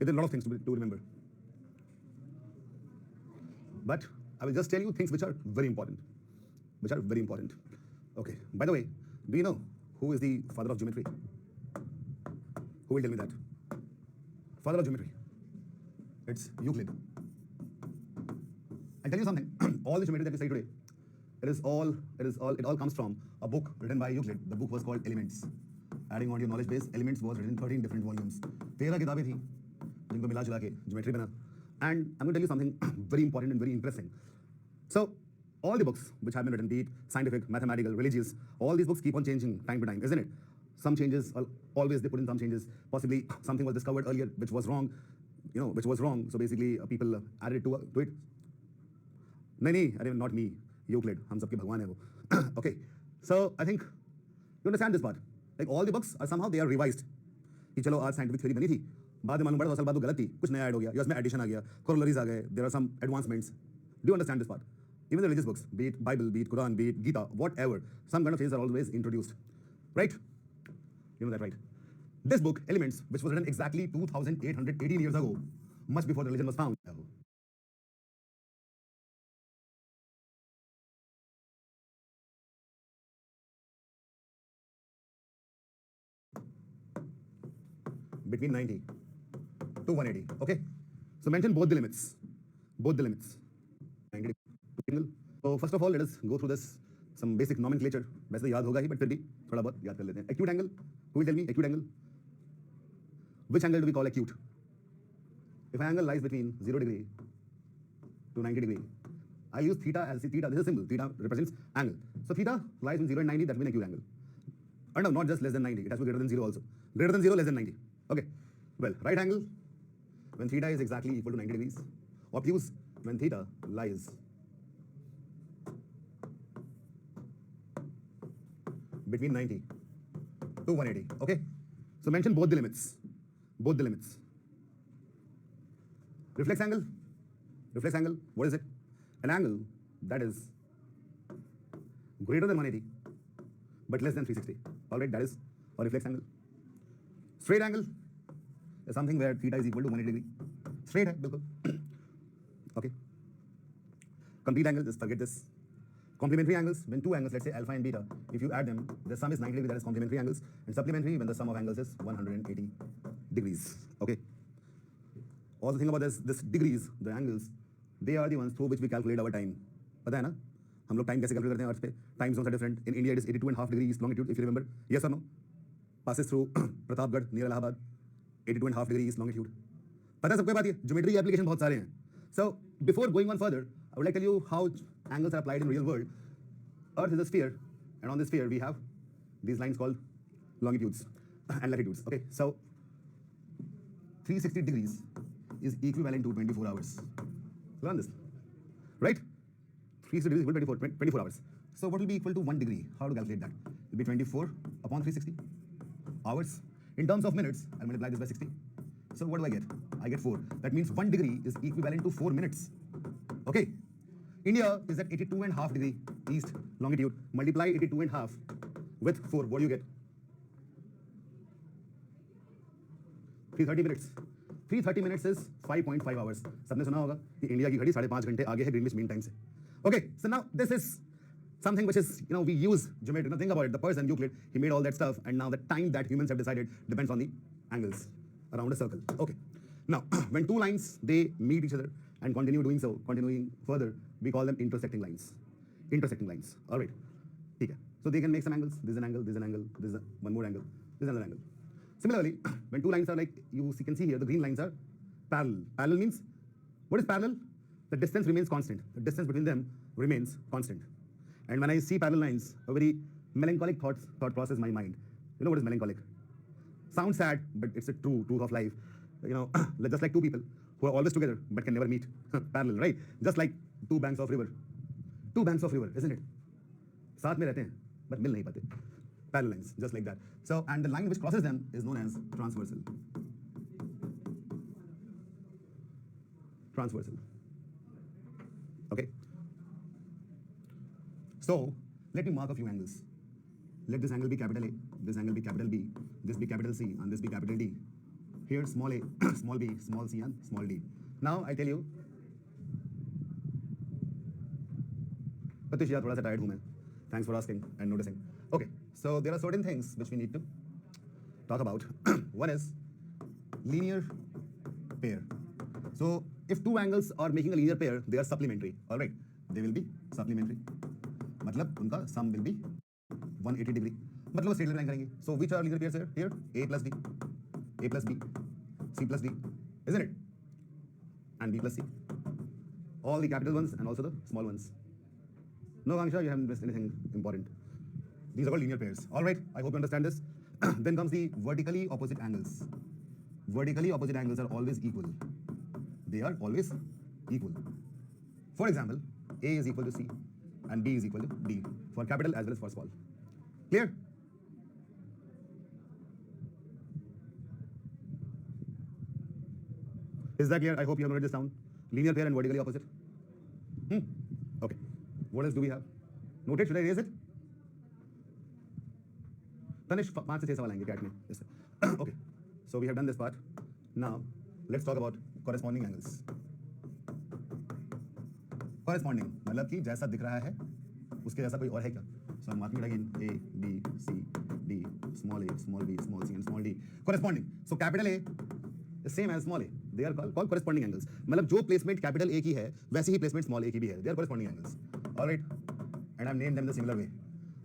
There are a lot of things to remember. But I will just tell you things which are very important. Which are very important. Okay. By the way, do you know who is the father of geometry? Who will tell me that? Father of geometry. It's Euclid. I'll tell you something. All the geometry that we study today, it all comes from a book written by Euclid. The book was called Elements. Adding on to your knowledge base, Elements was written in 13 different volumes. 13 किताबें थी जिनको मिला जुला के geometry बना. And I'm going to tell you something very important and very interesting. So, all the books which have been written, be it scientific, mathematical, religious, all these books keep on changing time to time, isn't it? Some changes, always they put in some changes. Possibly something was discovered earlier which was wrong, which was wrong. So basically, people added to it. नहीं, not me, Euclid. हम सबके भगवान है वो. Okay, so I think you understand this part. Like all the books are somehow they are revised. कि चलो आज scientific theory बनी थी, बाद में मालूम पड़ा असल बात वो गलत थी, कुछ नया ऐड हो गया, या उसमें एडिशन आ गया, corollaries आ गए, there are some advancements. Do you understand this part? Even the religious books, be it Bible, be it Quran, be it Gita, whatever, some kind of changes are always introduced, right? You know that, right? This book, Elements, which was written exactly 2,818 years ago, much before the religion was found. Between 90 to 180, okay? So mention both the limits. 90 to angle. So first of all, let us go through this, some basic nomenclature. वैसे याद होगा ही, but फिर भी थोड़ा बहुत याद कर लेते हैं. Acute angle. Who will tell me acute angle? Which angle do we call acute? If an angle lies between 0 degree to 90 degree, I use theta as theta. This is a symbol. Theta represents angle. So theta lies between 0 and 90. That will be an acute angle. Or no, not just less than 90. It has to be greater than 0 also. Greater than 0, less than 90. Okay. Well, right angle, when theta is exactly equal to 90 degrees. Obtuse, when theta lies between 90 to 180. Okay. So mention both the limits. Both the limits. Reflex angle. Reflex angle, what is it? An angle that is greater than 180 but less than 360. All right, that is a reflex angle. Straight angle is something where theta is equal to 180 degree. Straight hai, bilkul. Okay. Complete angle, just forget this. Complementary angles, when two angles, let's say alpha and beta, if you add them, the sum is 90 degrees, that is complementary angles. And supplementary, when the sum of angles is 180 degrees. Okay. Also think about this degrees, the angles, they are the ones through which we calculate our time. पता है ना? हम लोग time कैसे calculate करते हैं अर्थ पे? Time zones are different. In India, it is 82.5 degrees longitude, if you remember. Yes or no? Passes through Pratapgarh near Allahabad. 82.5 degrees longitude. पता है सबको बात ये? Geometry के application बहुत सारे हैं. So before going on further, I would like to tell you how angles are applied in real world. Earth is a sphere, and on this sphere we have these lines called longitudes and latitudes. Okay, so 360 degrees is equivalent to 24 hours. Learn this, right? 360 degrees is equal to 24 hours. So what will be equal to 1 degree? How to calculate that? It will be 24 upon 360 hours. In terms of minutes, I'll multiply this by 60. So what do I get? I get 4. That means 1 degree is equivalent to 4 minutes. Okay. India is at 82.5 degree east longitude. Multiply 82.5 with 4. What do you get? 330 minutes. 330 minutes is 5.5 hours. सबने सुना होगा कि India की घड़ी 5.5 घंटे आगे है Greenwich mean time से. Okay, so now this is something which is, we use geometry. Now think about it. The person Euclid, he made all that stuff, and now the time that humans have decided depends on the angles around a circle. Okay. Now, when two lines, they meet each other and continue doing so, continuing further, we call them intersecting lines. Intersecting lines. All right. Okay. So they can make some angles. This is an angle, this is an angle, this is one more angle, this is another angle. Similarly, when two lines are like, you can see here, the green lines are parallel. Parallel means, what is parallel? The distance remains constant. The distance between them remains constant. And when I see parallel lines, a very melancholic thought process my mind. You know what is melancholic? Sounds sad, but it's a truth of life. Just like two people who are always together but can never meet. Parallel, right? Just like two banks of river. Two banks of river, isn't it? साथ में रहते हैं, but मिल नहीं पाते. Parallel lines, just like that. So, and the line which crosses them is known as transversal. Transversal. Okay. So, let me mark a few angles. Let this angle be capital A, this angle be capital B, this be capital C, and this be capital D. here small a, small b, small c, and small d. Now I tell you, Pratish, yaar, thoda sa tired hu main. Thanks for asking and noticing. Okay, so there are certain things which we need to talk about. One is linear pair. So if two angles are making a linear pair, they are supplementary. All right, they will be supplementary. मतलब उनका sum will be 180 degree. मतलब वो straight line करेंगे. So which are linear pairs here? Here a plus b, a plus b, c plus d, isn't it? And b plus c. All the capital ones and also the small ones. No, Angsha, you haven't missed anything important. These are called linear pairs. All right, I hope you understand this. Then comes the vertically opposite angles. Vertically opposite angles are always equal. They are always equal. For example, A is equal to C and B is equal to D for capital as well as for small. Clear? Is that clear? I hope you have noted this down. Linear pair and vertically opposite. Okay. What else do we have? Noted? Should I erase it? Tanish, 5 से 6 सवाल आएंगे cat में इससे. Okay. So we have done this part. Now let's talk about corresponding angles. Corresponding मतलब कि जैसा दिख रहा है उसके जैसा कोई और है क्या? So I'm marking it again. A, B, C, D, small a, small b, small c, and small d. Corresponding. So capital A is same as small a. They are called corresponding angles. मतलब जो placement capital A की है वैसे ही placement small a की भी है. They are corresponding angles. All right. And I've named them the similar way.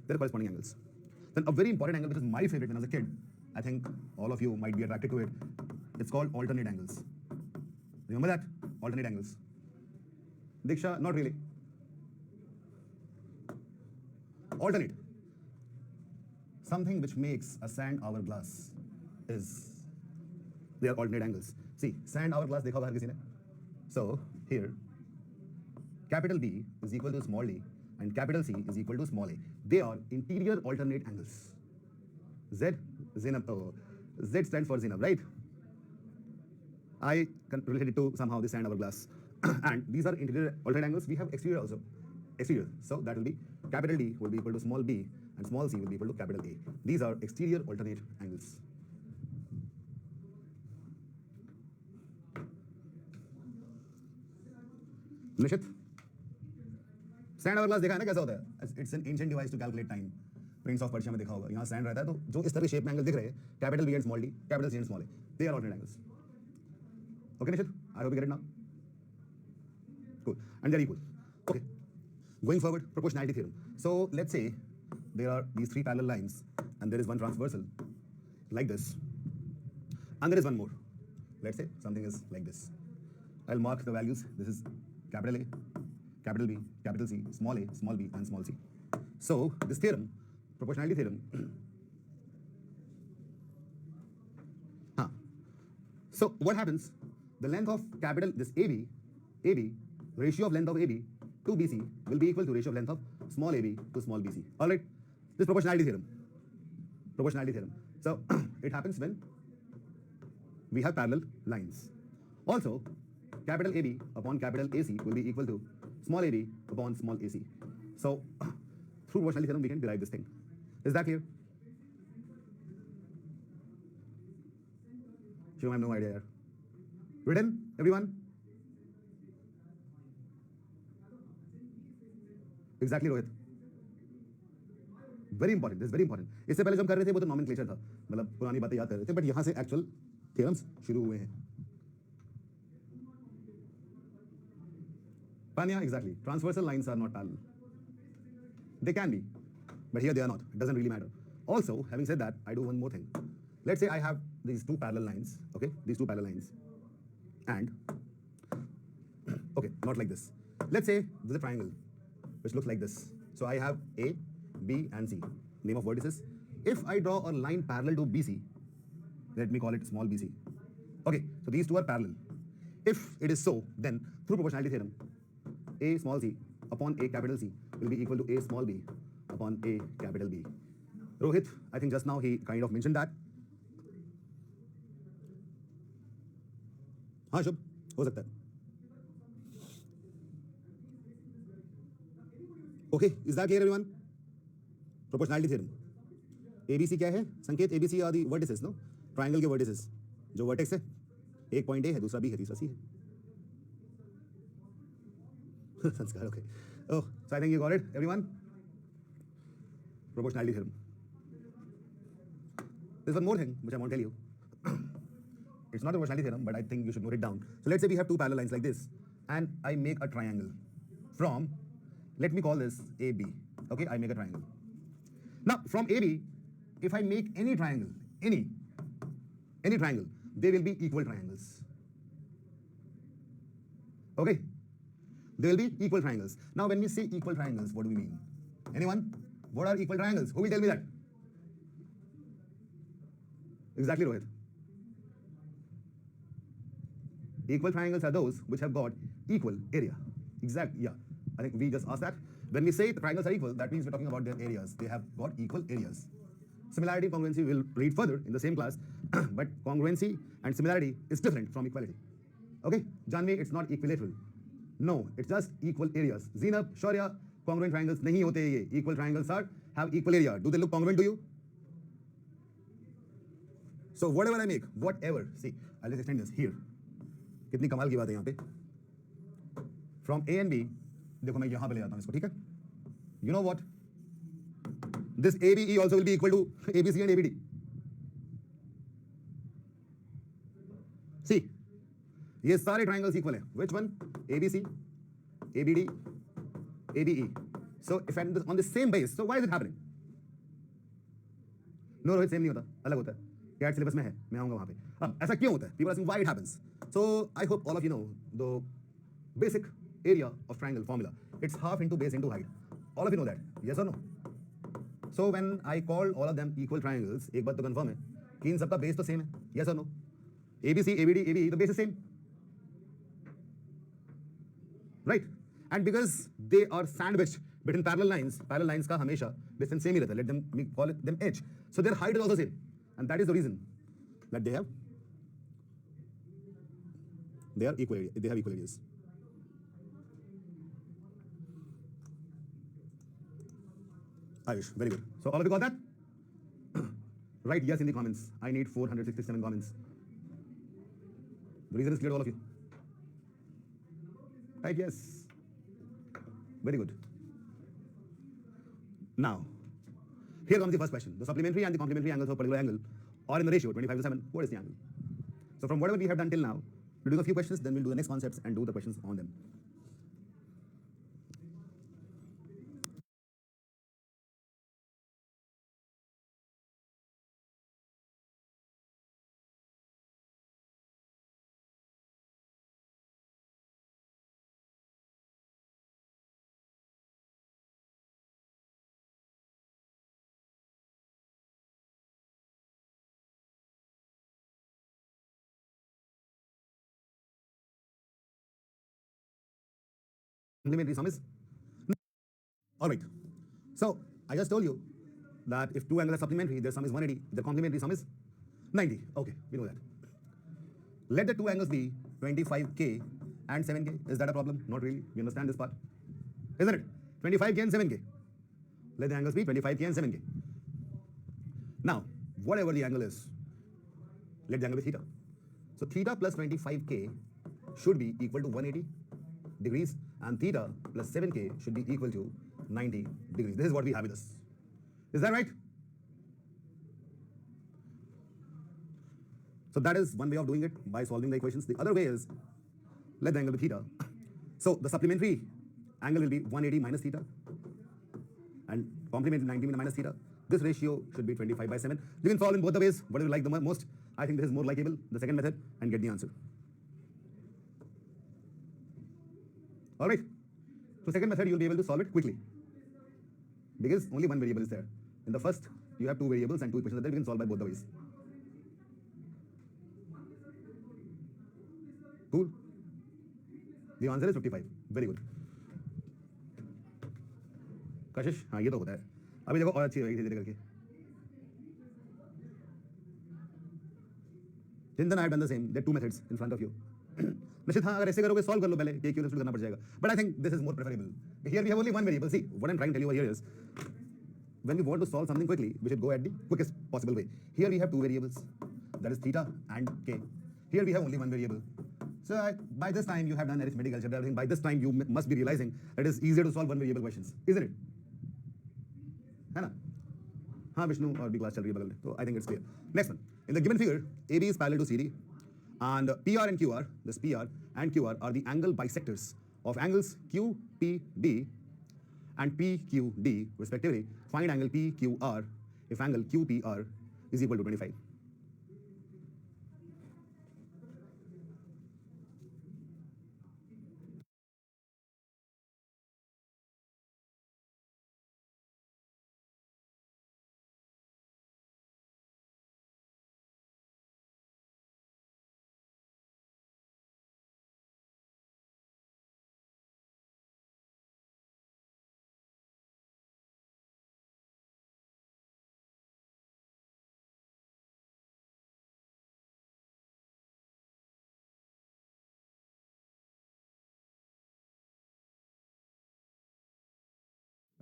They are corresponding angles. Then a very important angle which is my favorite when I was a kid. I think all of you might be attracted to it. It's called alternate angles. Remember that? Alternate angles. Diksha, not really. Alternate. Something which makes a sand hourglass is they are alternate angles. See, sand hourglass देखा होगा हर किसी ने. So here, capital B is equal to small d and capital C is equal to small a. They are interior alternate angles. Z stands for Zenab, right? I can relate it to somehow the sand hourglass. And these are interior alternate angles. We have exterior also. Exterior. So that will be capital D will be equal to small b and small c will be equal to capital A. These are exterior alternate angles. Nishit? Sand hourglass देखा है ना कैसा होता है? It's an ancient device to calculate time. Prince of Persia में देखा होगा. यहाँ sand रहता है तो जो इस तरह के shape में angles दिख रहे हैं, capital B and small d, capital C and small a, they are alternate angles. Okay, Nishit? I hope you get it now. Cool. And they're equal. Okay. Going forward, proportionality theorem. So let's say there are these three parallel lines and there is one transversal like this. And there is one more. Let's say something is like this. I'll mark the values. This is capital A, capital B, capital C, small a, small b, and small c. So this theorem, proportionality theorem. So what happens? The length of capital this AB, ratio of length of AB to BC will be equal to ratio of length of small ab to small bc. All right, this proportionality theorem. Proportionality theorem. So it happens when we have parallel lines. Also, capital AB upon capital AC will be equal to small ab upon small ac. So through proportionality theorem we can derive this thing. Is that clear? Shivam, I have no idea here. Written, everyone? Exactly, Rohit. Very important. This is very important. इससे पहले जब कर रहे थे वो तो nomenclature था, मतलब पुरानी बातें याद कर रहे थे, but यहाँ से actual theorems शुरू हुए हैं. Panya, exactly. Transversal lines are not parallel. They can be, but here they are not. It doesn't really matter. Also, having said that, I do one more thing. Let's say I have these two parallel lines, okay? These two parallel lines. And, okay, not like this. Let's say this is a triangle, which looks like this. So I have A, B, and C, name of vertices. If I draw a line parallel to BC, let me call it small bc. Okay, so these two are parallel. If it is so, then through proportionality theorem, A small c upon A capital C will be equal to A small b upon A capital B. Rohit, I think just now he kind of mentioned that. हाँ शुभ हो सकता है. Okay, is that clear everyone? Proportionality theorem. ABC क्या है? संकेत ABC are the vertices, no? Triangle के vertices. जो vertex है, एक पॉइंट ए है, दूसरा बी है, तीसरा सी है. संस्कार. Okay. Oh, so I think you got it, everyone. Proportionality theorem. There's one more thing which I want to tell you. It's not a proportionality theorem, but I think you should note it down. So let's say we have two parallel lines like this, and I make a triangle from, let me call this AB. Okay, I make a triangle. Now, from AB, if I make any triangle, any triangle, they will be equal triangles. Okay? They will be equal triangles. Now, when we say equal triangles, what do we mean? Anyone? What are equal triangles? Who will tell me that? Exactly, Rohit. Equal triangles are those which have got equal area. Exactly, yeah. I think we just asked that. When we say the triangles are equal, that means we're talking about their areas. They have got equal areas. Similarity and congruency we'll read further in the same class, but congruency and similarity is different from equality. Okay? Janvi, it's not equilateral. No, it's just equal areas. Zeenab, Shaurya, congruent triangles nahi hote ye. Equal triangles have equal area. Do they look congruent to you? So whatever I make, whatever, see, I'll just extend this here. कितनी कमाल की बात है यहाँ पे. From A and B, देखो मैं यहाँ पे ले जाता हूँ इसको, ठीक है? You know what? This ABE also will be equal to ABC and ABD. See, ये सारे triangles equal हैं. Which one? ABC, ABD, ABE. So if I'm on the same base, so why is it happening? No, Rohit, same नहीं होता, अलग होता है. Cat syllabus में है, मैं आऊँगा वहाँ पे. अब ऐसा क्यों होता है? People are asking why it happens. So I hope all of you know the basic area of triangle formula. It's half into base into height. All of you know that. Yes or no? So when I call all of them equal triangles, एक बात तो confirm है कि इन सबका base तो same है. Yes or no? ABC, ABD, ABE, the base is same. Right? And because they are sandwiched between parallel lines का हमेशा distance same ही रहता है. Let them call it them H. So their height is also same. And that is the reason that they have equal areas. Ayush, very good. So all of you got that? Write yes in the comments. I need 467 comments. The reason is clear to all of you. Right, yes. Very good. Now, here comes the first question. The supplementary and the complementary angles of a particular angle are in the ratio 25:7. What is the angle? So from whatever we have done till now, we'll do a few questions, then we'll do the next concepts and do the questions on them. Complementary sum is all right. So I just told you that if two angles are supplementary, their sum is 180. The complementary sum is 90. Okay, we know that. Let the two angles be 25K and 7K. Is that a problem? Not really. We understand this part, isn't it? 25K and 7K. Let the angles be 25K and 7K. Now, whatever the angle is, let the angle be theta. So theta plus 25K should be equal to 180 degrees, and theta plus 7K should be equal to 90 degrees. This is what we have with us. Is that right? So that is one way of doing it, by solving the equations. The other way is, let the angle be theta. So the supplementary angle will be 180 minus theta, and complementary 90 minus theta. This ratio should be 25/7. You can solve in both the ways, whatever you like the most. I think this is more likable, the second method, and get the answer. All right. So second method, you'll be able to solve it quickly, because only one variable is there. In the first, you have two variables and two equations that you can solve by both the ways. Cool. The answer is 55. Very good. कशिश, हाँ ये तो होता है. अभी देखो और अच्छी होगी धीरे धीरे करके. Chintan, I have done the same. There are two methods in front of you. निश्चित हाँ, अगर ऐसे करोगे solve कर लो पहले, k q करना पड़ जाएगा. But I think this is more preferable. Here we have only one variable. See, what I'm trying to tell you over here is, when we want to solve something quickly, we should go at the quickest possible way. Here we have two variables. that is theta and k. Here we have only one variable. So by this time you have done arithmetic algebra, everything. By this time you must be realizing that it is easier to solve one variable questions, isn't it? है ना? हाँ विष्णु और भी class चल रही है बगल में, तो I think it's clear. Next one. In the given figure, AB is parallel to CD, and PR and QR, this PR and QR are the angle bisectors of angles QPD and PQD respectively. Find angle PQR if angle QPR is equal to 25.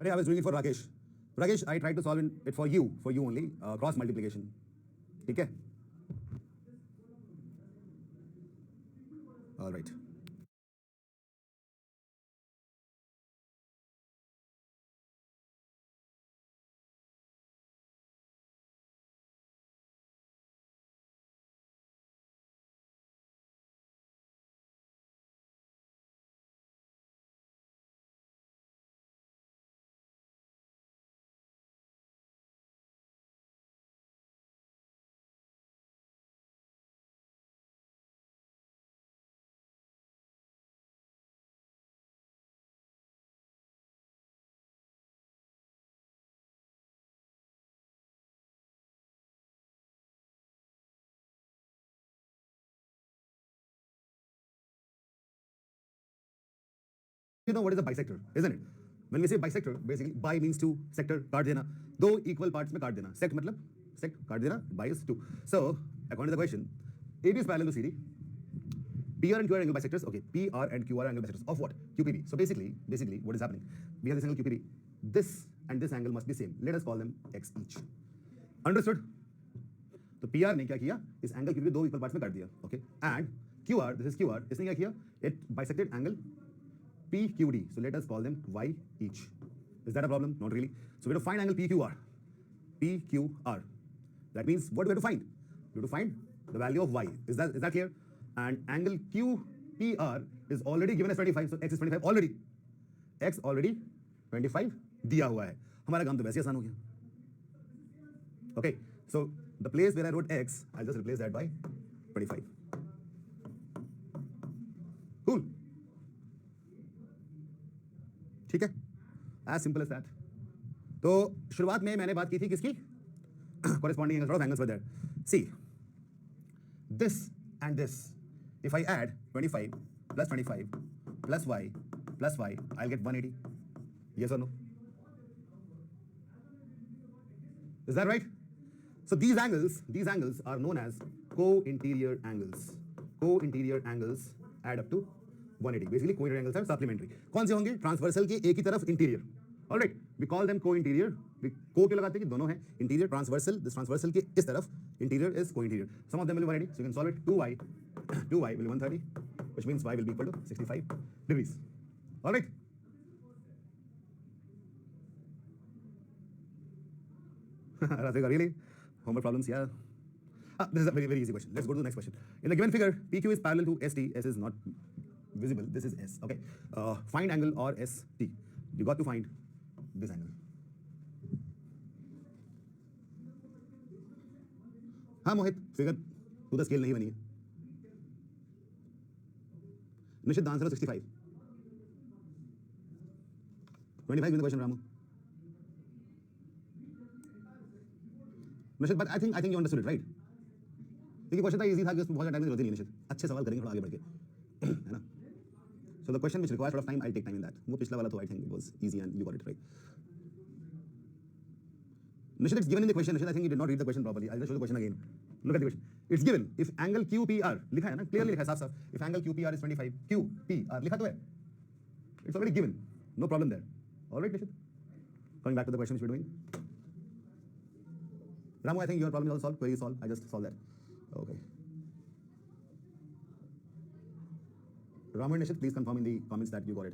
I was doing it for Rakesh. Rakesh, I tried to solve it for you only, cross multiplication. Okay? All right. You know what is a bisector, isn't it? When we say bisector, basically bi means two, sector काट देना, दो equal parts में काट देना. Sect मतलब sect काट देना, bi is two. So according to the question, AB is parallel to CD. PR and QR are angle bisectors. Okay, PR and QR are angle bisectors of what? QPB. So basically, what is happening? We have this angle QPB. This and this angle must be same. Let us call them x each. Understood? तो PR ने क्या किया? इस angle QPB दो equal parts में काट दिया. Okay, and QR, this is QR. इसने क्या किया? It bisected angle PQD. So let us call them y each. Is that a problem? Not really. So we have to find angle PQR. PQR. That means what do we have to find? We have to find the value of y. Is that clear? And angle QPR is already given as 25. So x is 25 already. X already 25 दिया हुआ है. हमारा काम तो वैसे आसान हो गया. Okay. So the place where I wrote x, I'll just replace that by 25. Cool. ठीक है, as simple as that. तो शुरुआत में मैंने बात की थी किसकी? Corresponding angles, lot of angles were there. See, this and this. If I add 25 plus 25 plus y, I'll get 180. Yes or no? Is that right? So these angles are known as co-interior angles. Co-interior angles add up to 180. Basically, co-interior angles are supplementary. कौन से होंगे? Transversal के एक ही तरफ interior. All right, we call them co-interior. We co क्यों लगाते हैं कि दोनों हैं इंटीरियर ट्रांसवर्सल. This transversal के इस तरफ interior is co-interior. Some of them will be 180, so you can solve it. 2y will be 130, which means y will be equal to 65 degrees. All right. Rathika, really? Homework problems? Yeah. This is a very easy question. Let's go to the next question. In the given figure, PQ is parallel to ST. S is not visible. This is S. Okay. Find angle or ST. You got to find this angle. हाँ मोहित, figure to the scale नहीं बनी है. निश्चित the answer 65. 25 in the question, Ramu. निश्चित, but I think you understood it, right? क्योंकि question था easy था कि उसमें बहुत ज़्यादा टाइम की जरूरत नहीं है. निश्चित अच्छे सवाल करेंगे थोड़ा आगे बढ़ के, है ना? So the question which requires a lot of time, I'll take time in that. वो पिछला वाला तो I think it was easy and you got it right. Nishit, it's given in the question. Nishit, I think you did not read the question properly. I'll just show the question again. Look at the question. It's given. If angle QPR, लिखा है ना? Clearly लिखा है साफ साफ. If angle QPR is 25, QPR लिखा तो है. It's already given. No problem there. All right, Nishit. Coming back to the question which we're doing. Ramu, I think your problem is all solved. Query is solved. I just solved that. Okay. Raman Nishit, please confirm in the comments that you got it.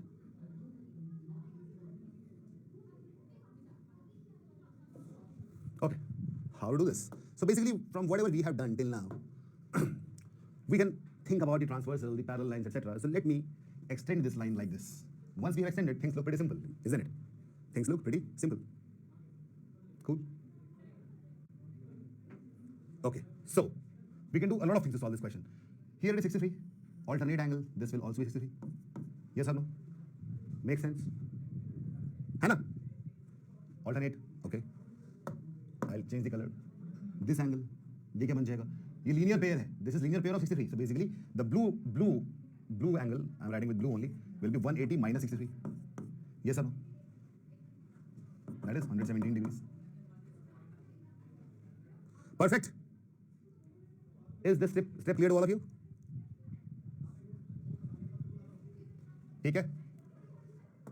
Okay. How to do this? So basically, from whatever we have done till now, we can think about the transversal, the parallel lines, etc. So let me extend this line like this. Once we have extended, things look pretty simple, isn't it? Things look pretty simple. Cool. Okay, so we can do a lot of things to solve this question. Here it is 63. Alternate angle, this will also be 63. Yes or no? Makes sense? है ना? Alternate, okay. I'll change the color. This angle, ये क्या बन जाएगा? ये linear pair है. This is linear pair of 63. So basically, the blue angle, I'm writing with blue only, will be 180 minus 63. Yes or no? That is 117 degrees. Perfect. Is this step clear to all of you? ठीक है?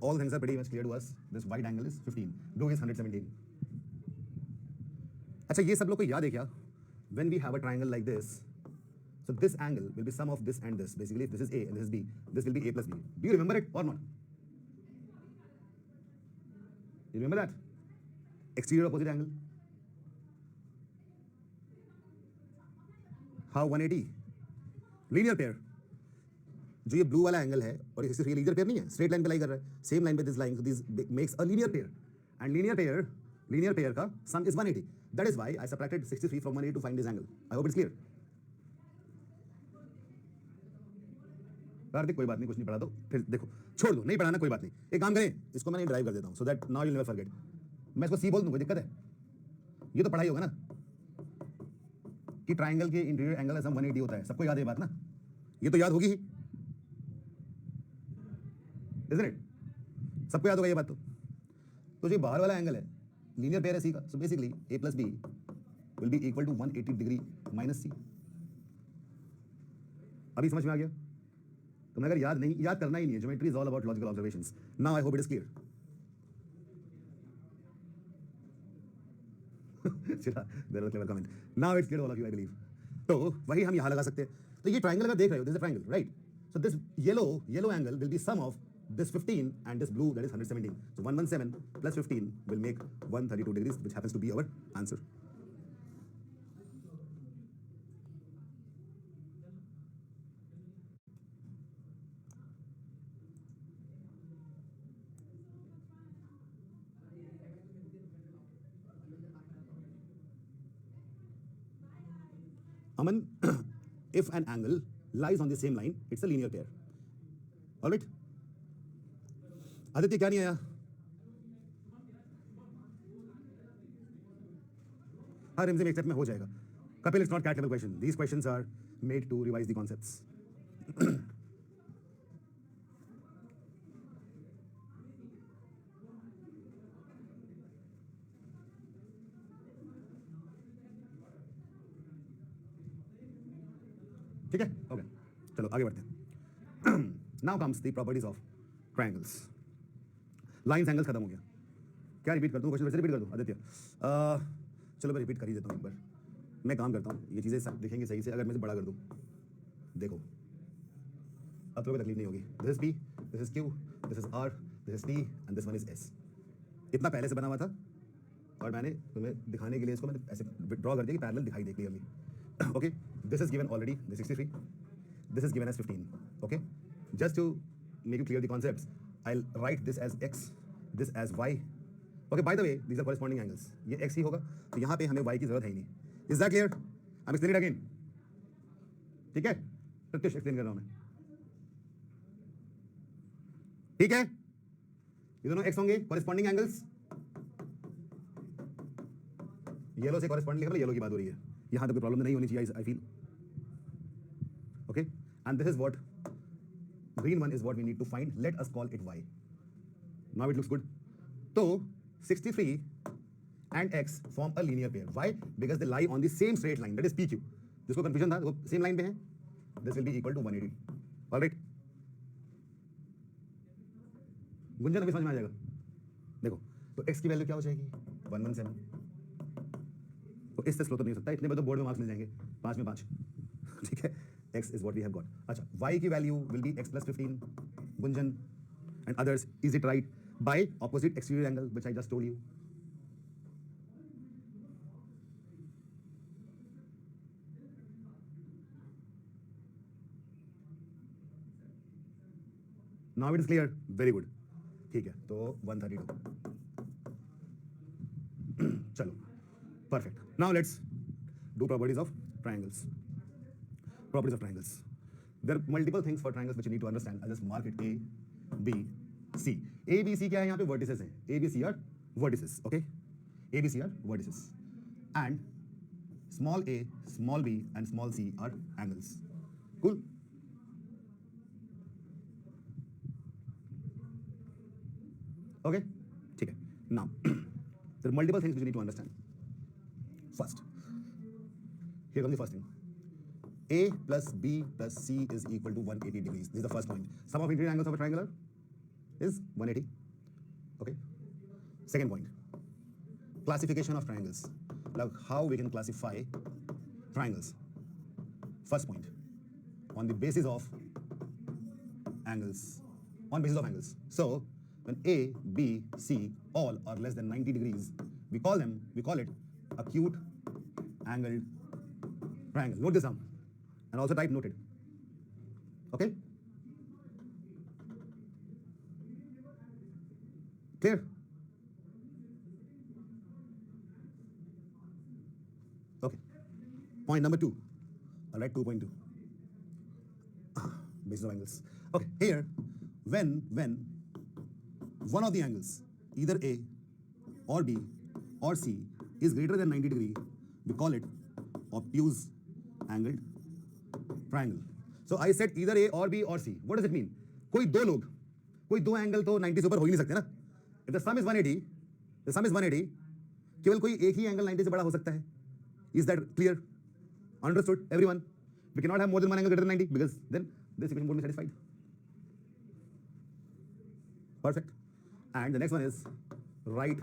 All things are pretty much clear to us. This white angle is 15. Blue is 117. अच्छा ये सब लोग को याद है क्या? When we have a triangle like this, so this angle will be sum of this and this. Basically, if this is A and this is B, this will be A plus B. Do you remember it or not? You remember that? Exterior opposite angle. How 180? Linear pair. जो ये blue वाला angle है और इससे linear pair नहीं है, straight line पे लाई कर रहा है, सेम लाइन पे this line, so this makes a linear pair, and linear pair का sum is 180. That is why I subtracted 63 from 180 to find this angle. I hope it's clear. Kartik कोई बात नहीं, कुछ नहीं पढ़ा दो, फिर देखो छोड़ दो, नहीं पढ़ाना कोई बात नहीं. एक काम करें, इसको मैं ड्राइव कर देता हूं so that now you never forget. मैं इसको सी बोल दूं, कोई दिक्कत है? ये तो पढ़ाई होगा ना कि ट्राइंगल के इंटीरियर एंगल का सम 180 होता है. सबको याद है बात ना? ये तो याद होगी ही, isn't it? सबको याद होगा ये बात. तो जो बाहर वाला एंगल है लीनियर पेयर है सी का, so basically A plus B will be equal to 180 degree minus C. अभी समझ में आ गया? तुम्हें अगर याद करना ही नहीं है, geometry is all about logical observations. Now I hope it is clear. There was clever comment. Now it's clear all of you, I believe. तो वही हम यहां लगा सकते हैं. तो ये ट्रायंगल अगर देख रहे हो, this is a triangle, right? So this yellow angle will be sum of this 15 and this blue, that is 117. So 117 plus 15 will make 132 degrees, which happens to be our answer. Aman, if an angle lies on the same line, it's a linear pair. All right? Aditya क्या नहीं आया? हाँ, रिमझिम एक step में हो जाएगा. Kapil, it's not CAT level question. These questions are made to revise the concepts. ठीक है? ओके, चलो आगे बढ़ते हैं. Now comes the properties of triangles. Lines angles खत्म हो गया. क्या रिपीट कर दूं? क्वेश्चन वैसे रिपीट कर दूं आदित्य? चलो मैं रिपीट कर ही देता हूँ एक बार. मैं काम करता हूँ, ये चीज़ें दिखेंगी सही से अगर मैं इसे बड़ा कर दूँ. देखो अब तो कोई तकलीफ नहीं होगी. This is P, this is Q, this is R, this is T and this one is S. इतना पहले से बना हुआ था और मैंने तुम्हें दिखाने के लिए इसको मैंने ऐसे ड्रॉ कर दिया कि पैरेलल दिखाई दे clearly. Okay, this is given already, this 63, this is given as 15. Okay, just to make you clear the concepts, I'll write this as x, this as y. Okay, by the way, these are corresponding angles. ये x ही होगा, तो यहाँ पे हमें y की जरूरत है ही नहीं. Is that clear? I'm explaining it again. ठीक है? प्रत्युष एक्सप्लेन कर रहा हूँ मैं. ठीक है? ये दोनों x होंगे, corresponding angles. येलो से corresponding लिखा, येलो की बात हो रही है. यहाँ तो कोई प्रॉब्लम नहीं होनी चाहिए, I feel. Okay, and this is what green one is what we need to find. Let us call it y. Now it looks good. So 63 and x form a linear pair. Why? Because they lie on the same straight line, that is PQ. जिसको confusion था, वो same line पे हैं. This will be equal to 180. All right? Gunjan अभी समझ में आ जाएगा. देखो, तो x की वैल्यू क्या हो जाएगी? 117. तो इससे स्लो तो नहीं हो सकता, इतने में तो बोर्ड में मार्क्स मिल जाएंगे. 5 में 5 ठीक है x is what we have got अच्छा y की value will be x plus 15 Gunjan and others is it right by opposite exterior angle which I just told you now it is clear very good ठीक है तो 132 चलो perfect now let's do properties of triangles there are multiple things for triangles which you need to understand I'll just mark it A B C A B C क्या है यहाँ पे vertices हैं A B C are vertices okay A B C are vertices and small a small b and small c are angles cool okay ठीक है now there are multiple things which you need to understand first here comes the first thing A plus B plus C is equal to 180 degrees. This is the first point. Sum of interior angles of a triangular is 180. Okay. Second point. Classification of triangles. Like how we can classify triangles. First point. On the basis of angles. On basis of angles. So when A, B, C all are less than 90 degrees, we call it acute angled triangle. Note this down. And also type noted. Okay? Clear? Okay. Point number 2. I'll write 2.2. Basis of angles. Okay, here, when one of the angles, either A or B or C, is greater than 90 degree, we call it obtuse angled triangle. So I said either A or B or C. What does it mean? कोई दो angle तो 90 से ऊपर हो ही नहीं सकते ना. If the sum is 180, केवल कोई एक ही एंगल 90 से बड़ा हो सकता है. Is that clear? Understood, everyone? We cannot have more than one angle greater than 90 because then this equation won't be satisfied. Perfect. And the next one is right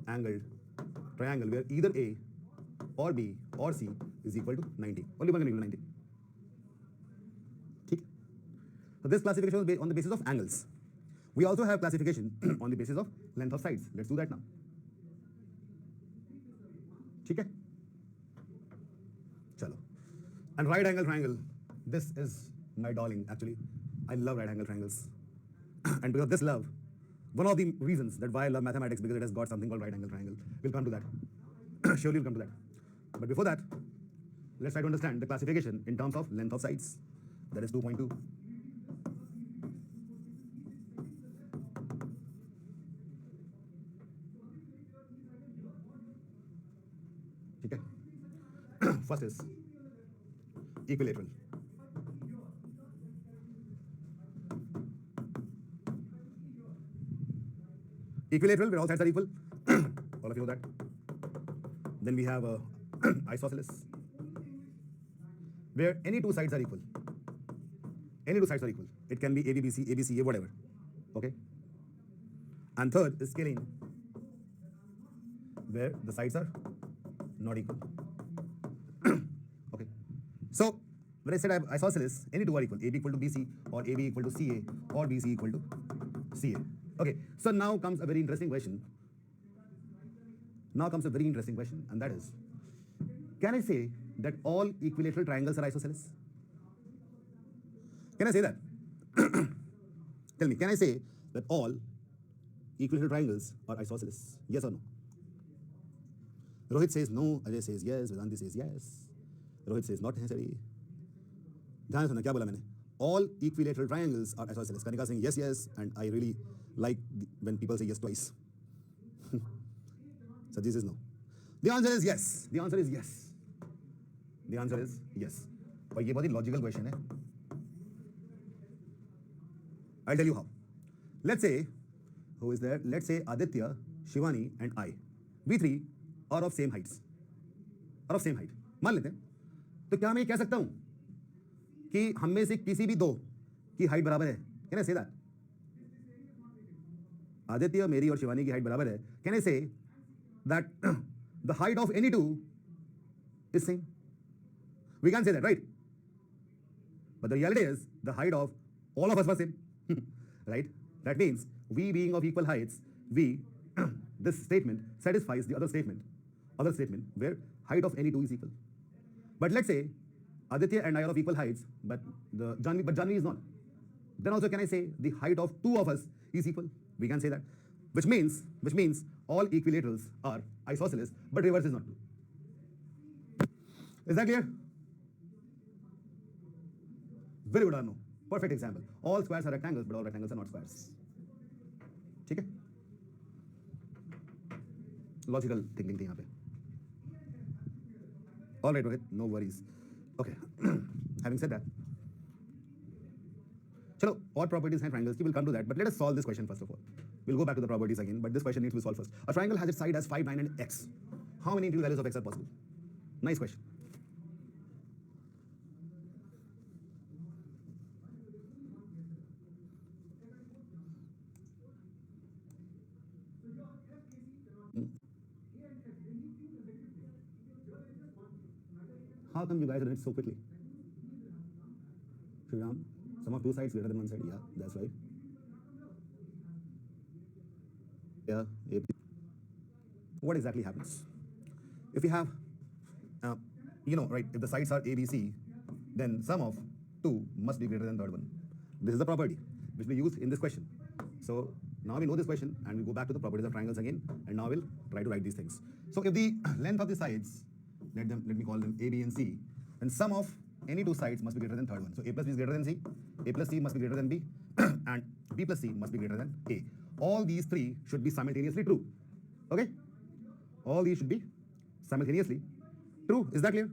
angled triangle where either A or B or C is equal to 90. Only one can equal to 90. So this classification is on the basis of angles. We also have classification on the basis of length of sides. Let's do that now. ठीक है? चलो. And right angle triangle. This is my darling actually. I love right angle triangles. And because of this love, one of the reasons that why I love mathematics because it has got something called right angle triangle. We'll come to that. Surely we'll come to that. But before that, let's try to understand the classification in terms of length of sides. That is 2.2. ठीक है first is equilateral where all sides are equal all of you know that then we have isosceles where any two sides are equal it can be ABC ABCA whatever okay and third is scalene where the sides are not equal. Okay. So when I said isosceles, any two are equal. AB equal to BC or AB equal to CA or BC equal to CA. Okay. So now comes a very interesting question. And that is, can I say that all equilateral triangles are isosceles? Can I say that? Tell me, can I say that all equilateral triangles are isosceles? Yes or no? Rohit says no, Ajay says yes, Vedanti says yes, Rohit says not necessary. ध्यान सुनना क्या बोला मैंने? All equilateral triangles are isosceles. Kanika saying yes, yes, and I really like when people say yes twice. So this is no. The answer is yes. The answer is yes. और ये बहुत ही logical question है. I'll tell you how. Let's say, who is there? Let's say Aditya, Shivani, and I. We three are of same heights. मान लेते हैं. तो क्या मैं ये कह सकता हूं कि हम में से किसी भी दो की हाइट बराबर है? Can I say that? Aditya, मेरी और शिवानी की हाइट बराबर है. Can I say that the height of any two is same? We can say that, right? But the reality is the height of all of us was same, right? That means we being of equal heights, we this statement satisfies the other statement where height of any two is equal. But let's say Aditya and I are of equal heights, but Janvi is not. Then also can I say the height of two of us is equal? We can say that, which means all equilaterals are isosceles, but reverse is not true. Is that clear? Very good, Arno. Perfect example. All squares are rectangles, but all rectangles are not squares. ठीक है? Logical thinking थी यहाँ पे. All right, Rohit, no worries. Okay. Having said that, chalo, odd properties and triangles, we'll come to that, but let us solve this question first of all. We'll go back to the properties again, but this question needs to be solved first. A triangle has its side as 5, 9, and x. How many integral values of x are possible? Nice question. How come you guys did it so quickly? Sriram, sum of two sides greater than one side. Yeah, that's right. Yeah. What exactly happens? If we have, right, if the sides are A, B, C, then sum of 2 must be greater than third one. This is the property which we use in this question. So now we know this question and we go back to the properties of triangles again, and now we'll try to write these things. So if the length of the sides, let me call them A, B, and C, then sum of any two sides must be greater than third one. So A plus B is greater than C, A plus C must be greater than B, and B plus C must be greater than A. All these three should be simultaneously true. Okay? All these should be simultaneously true. Is that clear?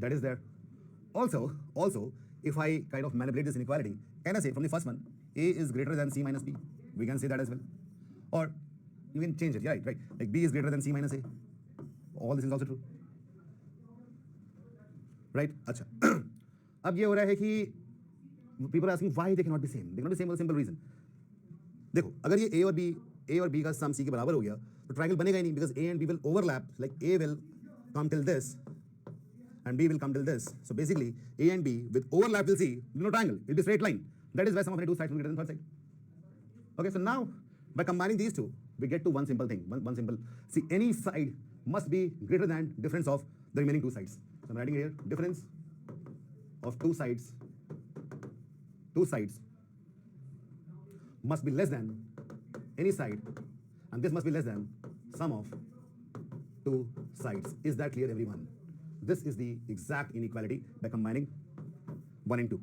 That is there. Also, if I kind of manipulate this inequality, can I say from the first one, A is greater than C minus B? We can say that as well. Or you can change it, yeah, right? Like B is greater than C minus A. All this is also true. Right? अच्छा. अब ये हो रहा है कि people are asking why they cannot be same. They cannot be same for a simple reason. देखो, अगर ये A और B का sum C के बराबर हो गया, तो triangle बनेगा ही नहीं, because A and B will overlap. Like A will come till this, and B will come till this. So basically, A and B with overlap will see no triangle. It will be straight line. That is why sum of any two sides will be greater than third side. Okay, so now by combining these two, we get to one simple thing. One simple. See, any side must be greater than difference of the remaining two sides. So I'm writing here difference of two sides. Two sides must be less than any side, and this must be less than sum of two sides. Is that clear, everyone? This is the exact inequality by combining 1 and 2.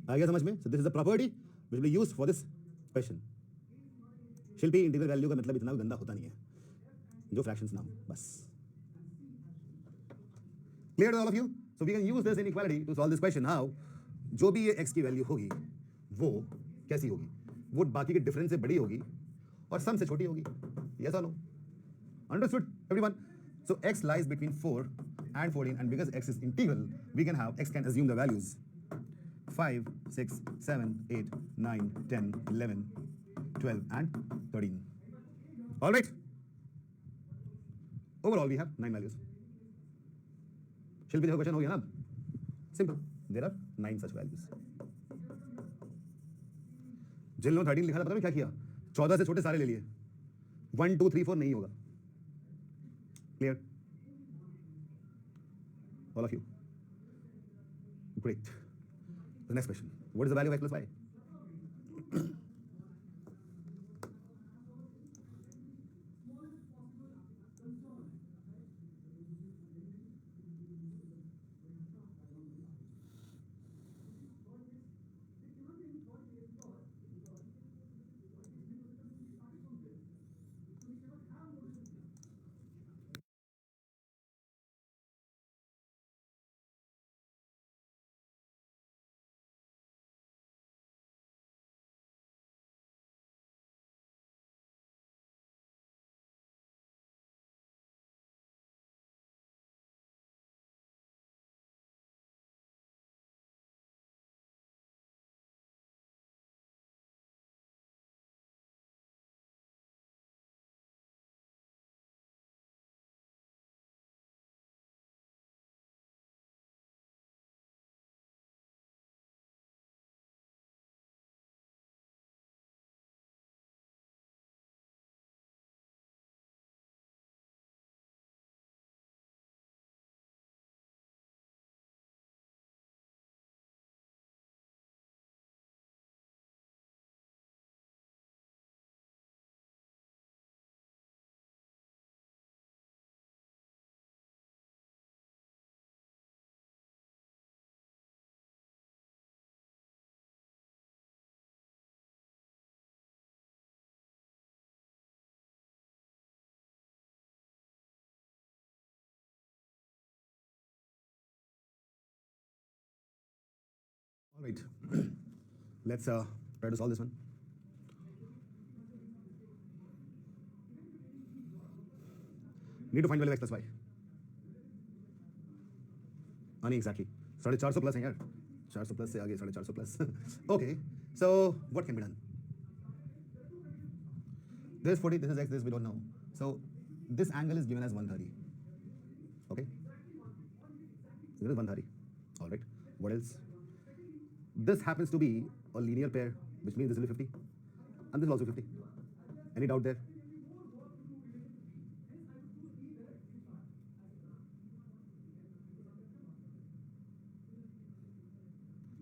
आ गया समझ में? So this is the property which will be used for this question. Shilpi, integral value का मतलब इतना भी गंदा होता नहीं है, जो फ्रैक्शंस नाम बस. Clear to all of you? So we can use this inequality to solve this question. How? जो भी ये x की वैल्यू होगी, वो कैसी होगी? वो बाकी के डिफरेंस से बड़ी होगी और सम से छोटी होगी. Yes or no? Understood, everyone? So x lies between 4 and 14, and because x is integral, x can assume the values 5, 6, 7, 8, 9, 10, 11, 12, and 13. All right? Overall, we have 9 values. शिल्पी देखो क्वेश्चन हो गया ना? Simple. There are 9 such values. जिन लोगों ने 13 लिखा था, पता है क्या किया? 14 से छोटे सारे ले लिए. 1, 2, 3, 4 नहीं होगा. Clear? All of you? Great. The next question. What is the value of x plus y? Right. Let's try to solve this one. Need to find value of x plus y. नहीं exactly. 450 plus है यार. 400 plus से आगे 450 plus. Okay. So what can be done? This is 40. This is x. This we don't know. So this angle is given as 130. Okay. This is 130. All right. What else? This happens to be a linear pair, which means this will be 50, and this is also 50. Any doubt there?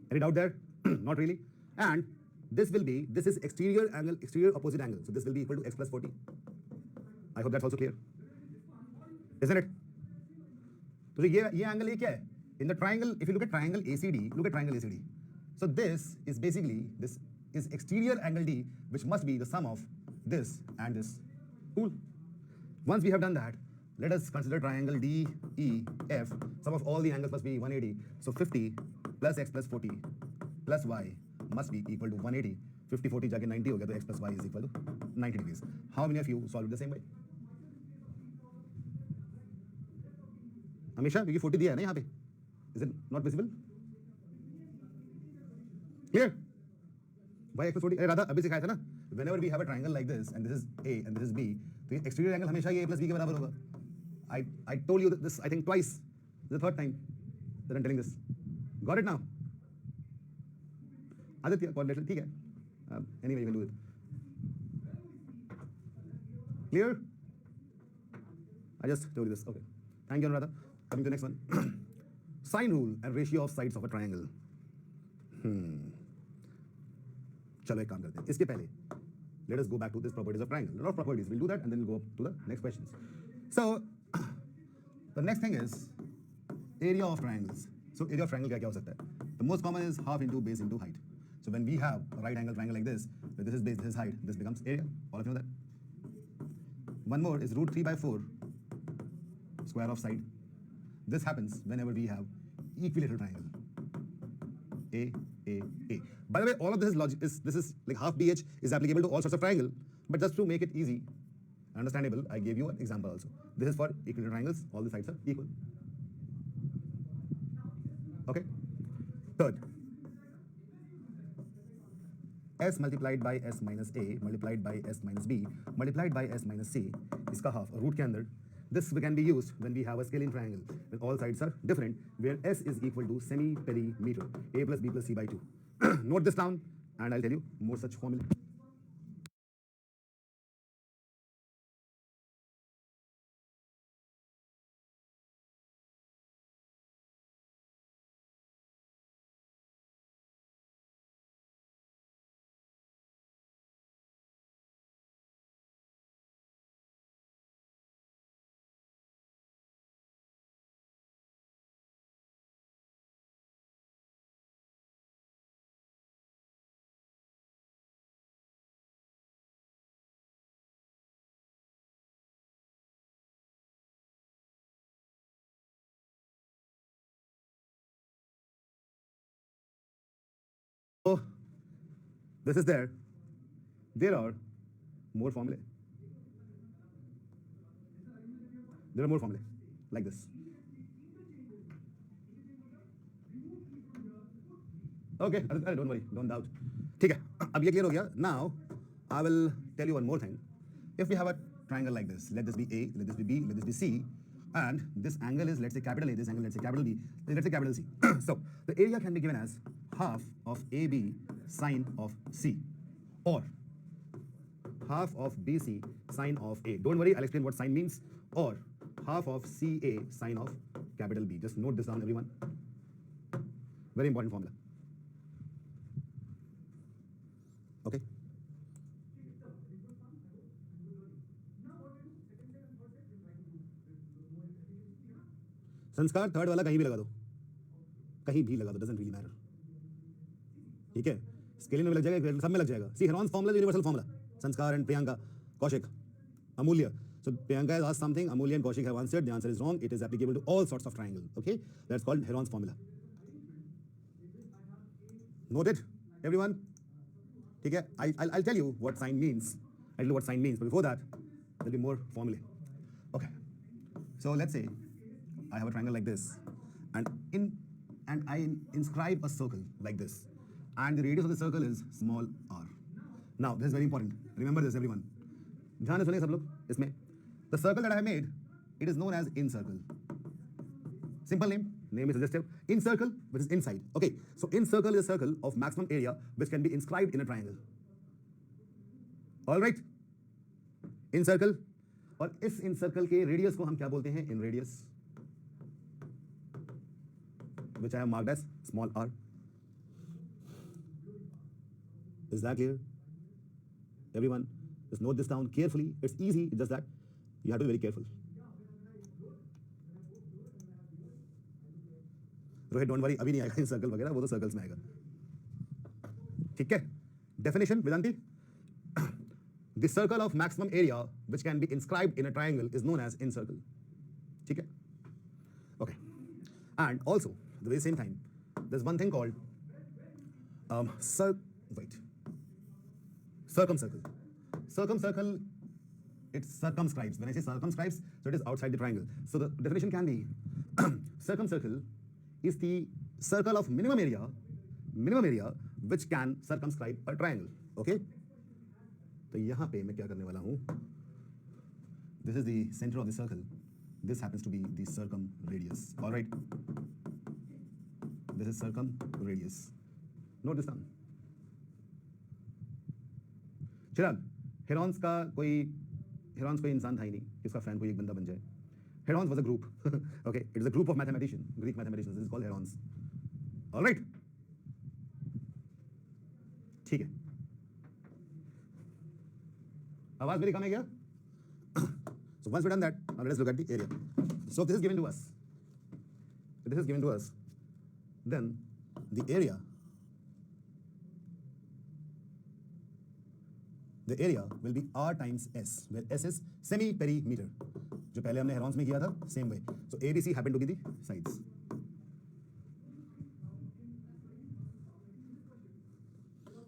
Any doubt there? Not really. And this is exterior angle, exterior opposite angle. So this will be equal to x plus 40. I hope that's also clear. Isn't it? So ये angle ये क्या है? In the triangle, if you look at triangle ACD, look at triangle ACD. So this is exterior angle D, which must be the sum of this and this. Cool. Once we have done that, let us consider triangle DEF. Sum of all the angles must be 180. So 50 plus x plus 40 plus y must be equal to 180. 50 40 जाके 90 हो गया, तो x plus y is equal to 90 degrees. How many of you solve it the same way? हमेशा, क्योंकि 40 दिया है ना यहाँ पे. Is it not visible? Clear? Why x plus 40? Radha अभी सिखाया था ना. Whenever we have a triangle like this and this is A and this is B, तो exterior angle हमेशा ये A plus B के बराबर होगा. I told you this I think twice. This is the third time that I'm telling this. Got it now? Aditya, coordination, ठीक है. Anyway, you can do it. Clear? I just told you this. Okay. Thank you, Anuradha. Coming to the next one. Sine rule and ratio of sides of a triangle. चलो एक काम करते हैं. इसके पहले let us go back to this properties of triangle. A lot of properties. We'll do that and then we'll go to the next questions. So the next thing is area of triangles. So area of triangle क्या हो सकता है? The most common is half into base into height. So when we have a right angle triangle like this, where this is base, this is height, this becomes area. All of you know that. One more is root 3 by 4 square of side. This happens whenever we have equilateral triangle. A. By the way, all of this is logic. This is like half BH is applicable to all sorts of triangle. But just to make it easy and understandable, I gave you an example also. This is for equilateral triangles. All the sides are equal. Okay. Third, S multiplied by S minus A multiplied by S minus B multiplied by S minus C इसका half root के अंदर. This can be used when we have a scalene triangle when all sides are different, where S is equal to semi-perimeter, A plus B plus C by 2. Note this down and I'll tell you more such formula. So this is there. There are more formulae. There are more formulae like this. Okay, don't worry, don't doubt. ठीक है, अब ये clear हो गया. Now I will tell you one more thing. If we have a triangle like this, let this be A, let this be B, let this be C, and this angle is, let's say, capital A, this angle, let's say, capital B, let's say, capital C. So the area can be given as half of AB sine of C, or half of BC sine of A. Don't worry, I'll explain what sine means. Or half of CA sine of capital B. Just note this down, everyone. Very important formula. Okay. संस्कार third वाला कहीं भी लगा दो, कहीं भी लगा दो, डजंट रियली मैटर. ठीक है, स्केलिंग में लग जाएगा, सब में लग जाएगा. सी हेरॉन्स फॉर्मूला, यूनिवर्सल फॉर्मूला. संस्कार and Priyanka, Kaushik, Amulya. So Priyanka has asked something, Amulya and Kaushik have answered. The answer is wrong. It is applicable to all sorts of triangle. Okay, that's called Heron's formula. Noted, everyone? ठीक है, I'll tell you what sine means. I'll tell you what sine means, but before that, there'll be more formulae. Okay. So let's say I have a triangle like this, and I inscribe a circle like this, and the radius of the circle is small r. Now this is very important. Remember this, everyone. ध्यान से सुनिए सब लोग इसमें. The circle that I have made, it is known as incircle. Simple name is suggestive. Incircle, which is inside. Okay, so incircle is a circle of maximum area which can be inscribed in a triangle. All right. Incircle. और इस incircle के radius को हम क्या बोलते हैं? In radius, which I have marked as small r. Is that clear? Everyone, just note this down carefully. It's easy, it's just that you have to be very careful. Rohit don't worry, अभी नहीं आएगा इन circle वगैरह, वो तो circles में आएगा. ठीक है. Definition Vedanti. The circle of maximum area which can be inscribed in a triangle is known as incircle. ठीक है. Okay. And also, at the very same time, there's one thing called circumcircle. Circumcircle, it circumscribes. When I say circumscribes, so it is outside the triangle. So the definition can be circumcircle is the circle of minimum area which can circumscribe a triangle. Okay? तो यहाँ पे मैं क्या करने वाला हूँ? This is the center of the circle. This happens to be the circumradius. All right? This is circumradius. Note this down. Chirag, Heron's कोई इंसान था ही नहीं इसका फैन कोई एक बंदा बन जाए. Herons was a group. Okay, it is a group of mathematicians, Greek mathematicians. This is called herons. All right. ठीक है. आवाज मेरी कम है क्या? So once we done that, now let us look at the area. So if this is given to us, then the area will be r times s, where s is semi-perimeter. जो पहले हमने Heron's में किया था, same way. So ABC happen to be the sides.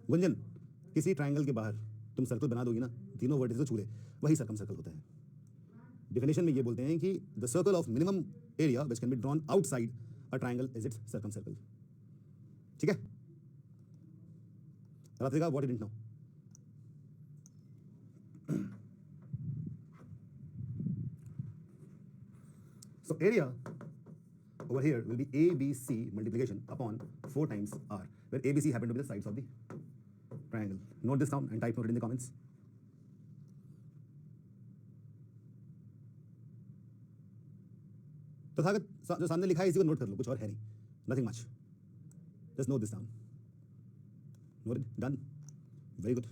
Gunjan, किसी triangle के बाहर तुम सर्कल बना दोगी ना, तीनों वर्टिसेस को छू ले, वही सर्कमसर्कल होता है. डेफिनेशन में ये बोलते हैं कि the circle of minimum area which can be drawn outside a triangle is its circumcircle. ठीक है. Ratrika, what you didn't know? So area over here will be ABC multiplication upon 4 times R, where ABC happen to be the sides of the triangle. Note this down and type note it in the comments. Tathagat जो सामने लिखा है इसी को note कर लो, कुछ और है नहीं. Nothing much. Just note this down. Note it. Done. Very good.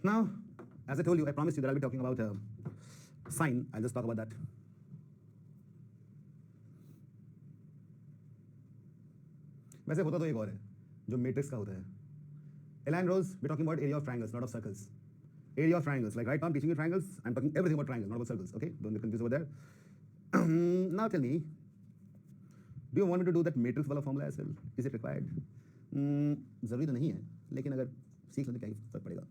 Now, as I told you, I promised you that I'll be talking about sine. I'll just talk about that. वैसे होता तो एक और है जो मैट्रिक्स का होता है. Elaine Rose, we're talking about area of triangles, not of circles. Area of triangles. Like right now I'm teaching you triangles. I'm talking everything about triangles, not about circles. Okay? Don't get confused over there. Now tell me, do you want me to do that matrix वाला formula as well? Is it required? जरूरी तो नहीं है, लेकिन अगर सीख लें तो क्या ही फर्क पड़ेगा.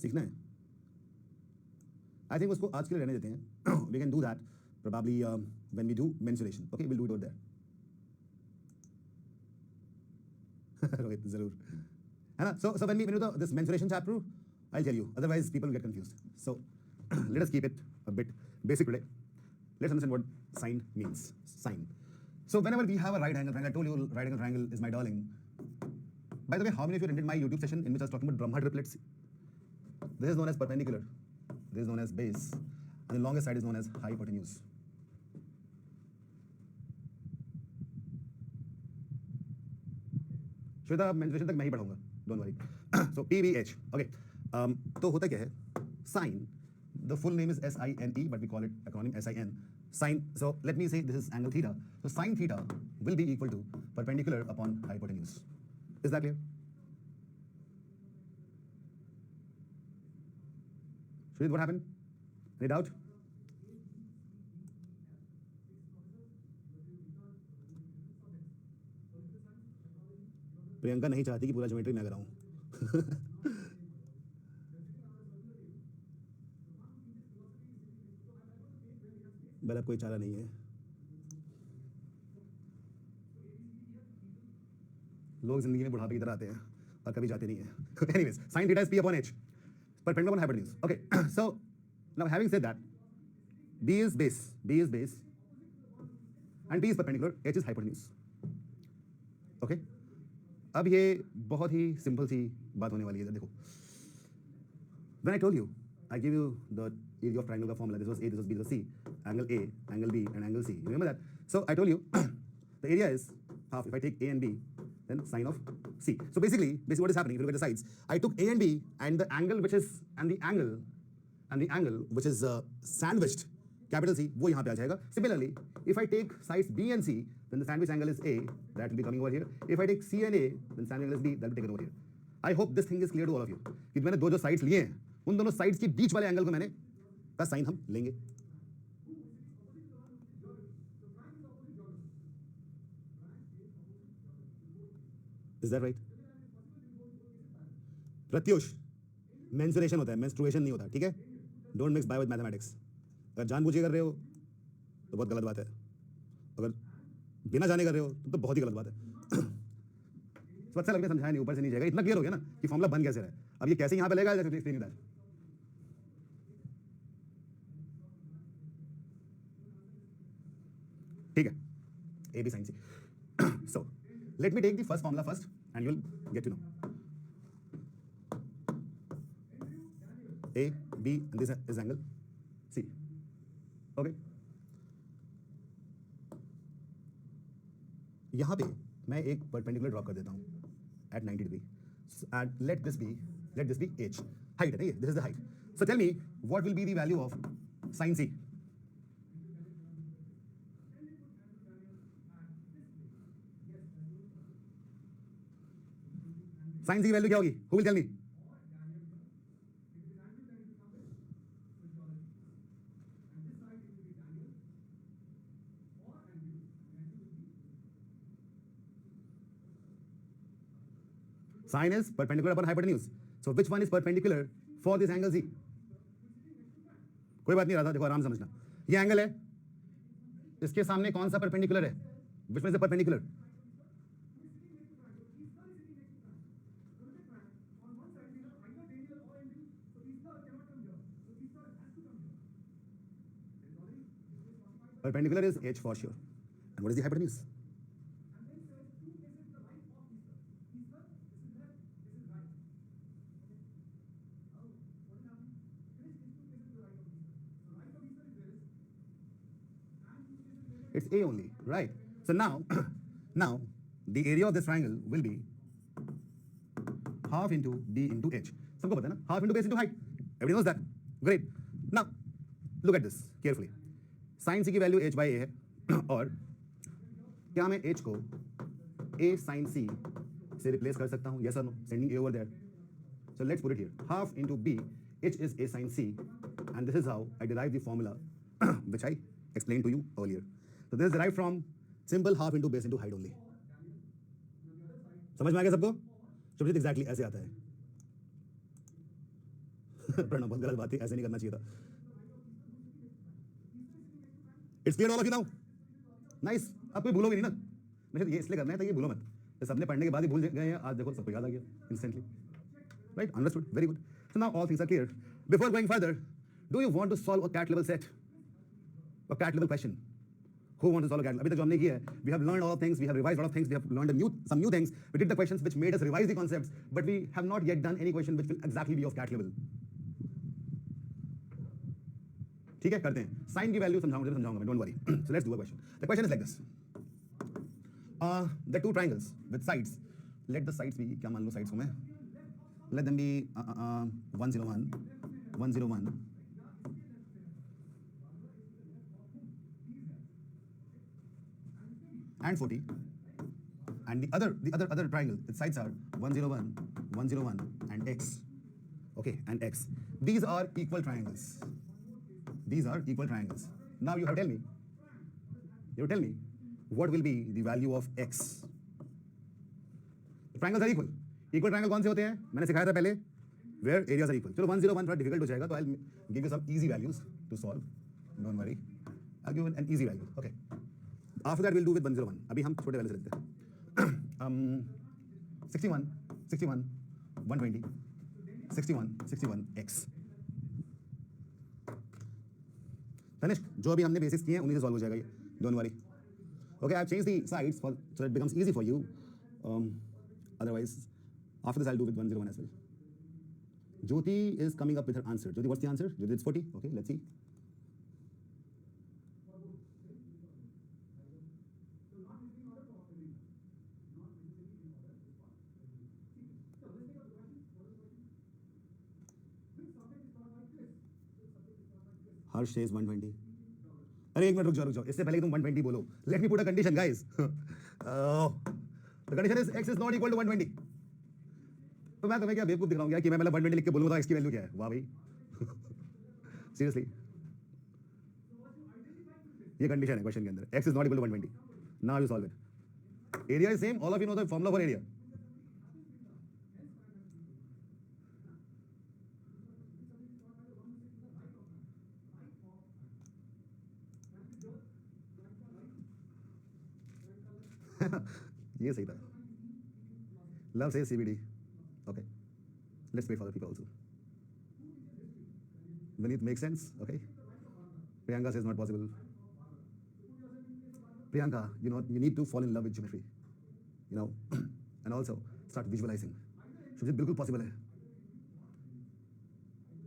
सीखना है. आई थिंक उसको आज के लिए रहने देते हैं. We can do that probably when we do mensuration. Okay, will do it over there. Rohit जरूर है ना. So when we do this mensuration chapter, I tell you, otherwise people get confused. So let us keep it a bit basic today. Let's understand what sine means. Sine. So whenever we have a right angle triangle, I told you right angle triangle is my darling. By the way, how many of you attended my YouTube session in which I was talking about Brahma triplets? This is known as perpendicular, this is known as base, and the longest side is known as hypotenuse. Shweta, mensuration तक मैं ही पढ़ाऊंगा, don't worry. So PBH. Okay, तो होता क्या है? Sine, the full name is SINE, but we call it acronym SIN. Sine. So let me say this is angle theta. So sin theta will be equal to perpendicular upon hypotenuse. Is that clear? Shrith, what happened? Any doubt? Priyanka नहीं चाहती कि पूरा geometry मैं कराऊं. बल अब कोई चारा नहीं है. लोग जिंदगी में बुढ़ापे की तरह आते हैं और कभी जाते नहीं हैं. Anyways, sin theta is p upon h, perpendicular upon hypotenuse. Okay, so now having said that, b is base, and p is perpendicular, h is hypotenuse. Okay, अब ये बहुत ही सिंपल सी बात होने वाली है. देखो, when I told you, I give you the area of triangle का formula. This was A, this was B, this was C. Angle A, angle B, and angle C. You remember that? So I told you the area is half. If I take A and B, then sine of C. So basically what is happening? If you look at the sides, I took A and B, and the angle which is the angle which is sandwiched, capital C, वो यहाँ पे आ जाएगा. Similarly, if I take sides B and C, then the sandwich angle is A, that will be coming over here. If I take C and A, then sandwich angle is B, that will be taken over here. I hope this thing is clear to all of you. कि मैंने दो जो sides लिए हैं, उन दोनों sides के बीच वाले angle को मैंने का साइन हम लेंगे. Is that right? Pratyush, mensuration होता है, मेंस्ट्रुएशन नहीं होता. ठीक है, don't mix bio with mathematics. अगर जानबूझ के कर रहे हो तो बहुत गलत बात है. अगर बिना जाने कर रहे हो तो बहुत ही गलत बात है. तो अच्छा लगता है, समझाया नहीं, ऊपर से नहीं जाएगा. इतना क्लियर हो गया ना कि फॉर्मूला बन कैसे रहा है. अब ये कैसे यहाँ पे लेगा, एक्सप्लेन दैट. ठीक है, A B sin C. So let me take the first formula first and you'll get to know. A, B, and this is angle C. Okay. यहाँ पे मैं एक perpendicular ड्रॉ कर देता हूँ at 90 degree. And let this be H. Height है, this is the height. So tell me what will be the value of sin C? Sin C value क्या होगी? Who will tell me? Sin is perpendicular upon hypotenuse. So which one is perpendicular for this angle C? कोई बात नहीं रहा था, देखो आराम समझना. ये एंगल है, इसके सामने कौन सा परपेंडिकुलर है? Which one is the perpendicular? Perpendicular is H for sure. And what is the hypotenuse? It's A only, right? So now the area of this triangle will be half into B into H. सबको पता है ना? Half into base into height. Everybody knows that. Great. Now look at this carefully. Sin C की value H by A है और क्या मैं H को A sin C से रिप्लेस कर सकता हूँ? Yes or no? Sending A over there. So let's put it here. Half into B, H is A sin C, and this is how I derive the formula which I explained to you earlier. So this is derived from simple half into base into height only. समझ में आ गया सबको? Subhajit exactly ऐसे आता है. प्रणव, बहुत गलत बात थी, ऐसे नहीं करना चाहिए था. It's clear all of you now? Nice. अब कोई भूलोगे नहीं ना? मैं ये इसलिए करना है ताकि भूलो मत. सबने पढ़ने के बाद ही भूल गए हैं, आज देखो सबको याद आ गया instantly. Right? Understood? Very good. So now all things are clear. Before going further, do you want to solve a CAT level set? A CAT level question? Who wants to solve a CAT level? अभी तक जो हमने किया है, we have learned a lot of things, we have revised a lot of things, we have learned some new things. We did the questions which made us revise the concepts, but we have not yet done any question which will exactly be of CAT level. ठीक है, करते हैं. Sign की value समझाऊंगा मैं, don't worry. So let's do a question. The question is like this. The two triangles with sides. Let the sides be, क्या मान लो sides को मैं? Let them be 101, 101. And 40. And the other triangle, its sides are 101, 101, and x. okay, and x. These are equal triangles. These are equal triangles. Now you have to tell me what will be the value of x. The triangles are equal. Equal triangle कौन से होते हैं? मैंने सिखाया था पहले. Where areas are equal. चलो 101 थोड़ा difficult हो जाएगा, तो I'll give you some easy values to solve. Don't worry. I'll give you an easy value. Okay. After that we'll do with 101. अभी हम छोटे वाले से लेते हैं. 61, 61, 120, 61, 61 x. तनिष्क, जो अभी हमने बेसिक्स किए हैं उन्हीं से सॉल्व हो जाएगा ये. Don't worry. Okay, I've changed the sides so it becomes easy for you. Otherwise, after this I'll do with 101 as well. Jyoti is coming up with her answer. Jyoti, what's the answer? Jyoti, it's 40. Okay, let's see. Harsh says 120. अरे एक minute रुक जाओ. इससे पहले कि तुम 120 बोलो, let me put a condition, guys. The condition is x is not equal to 120. तो मैं तुम्हें क्या बेवकूफ दिख रहा हूँ क्या कि मैं मतलब 120 लिख के बोलूँगा तो x की वैल्यू क्या है? वाह भाई. Seriously. ये कंडीशन है क्वेश्चन के अंदर. x is not equal to 120. Now you solve it. Area is same. All of you know the formula for area. ये सही था. Love says CBD. Okay. Let's wait for the people also. Vineet makes sense. Okay. Priyanka says not possible. Priyanka, you know, you need to fall in love with geometry. You know, and also start visualizing. शुभ बिल्कुल possible है.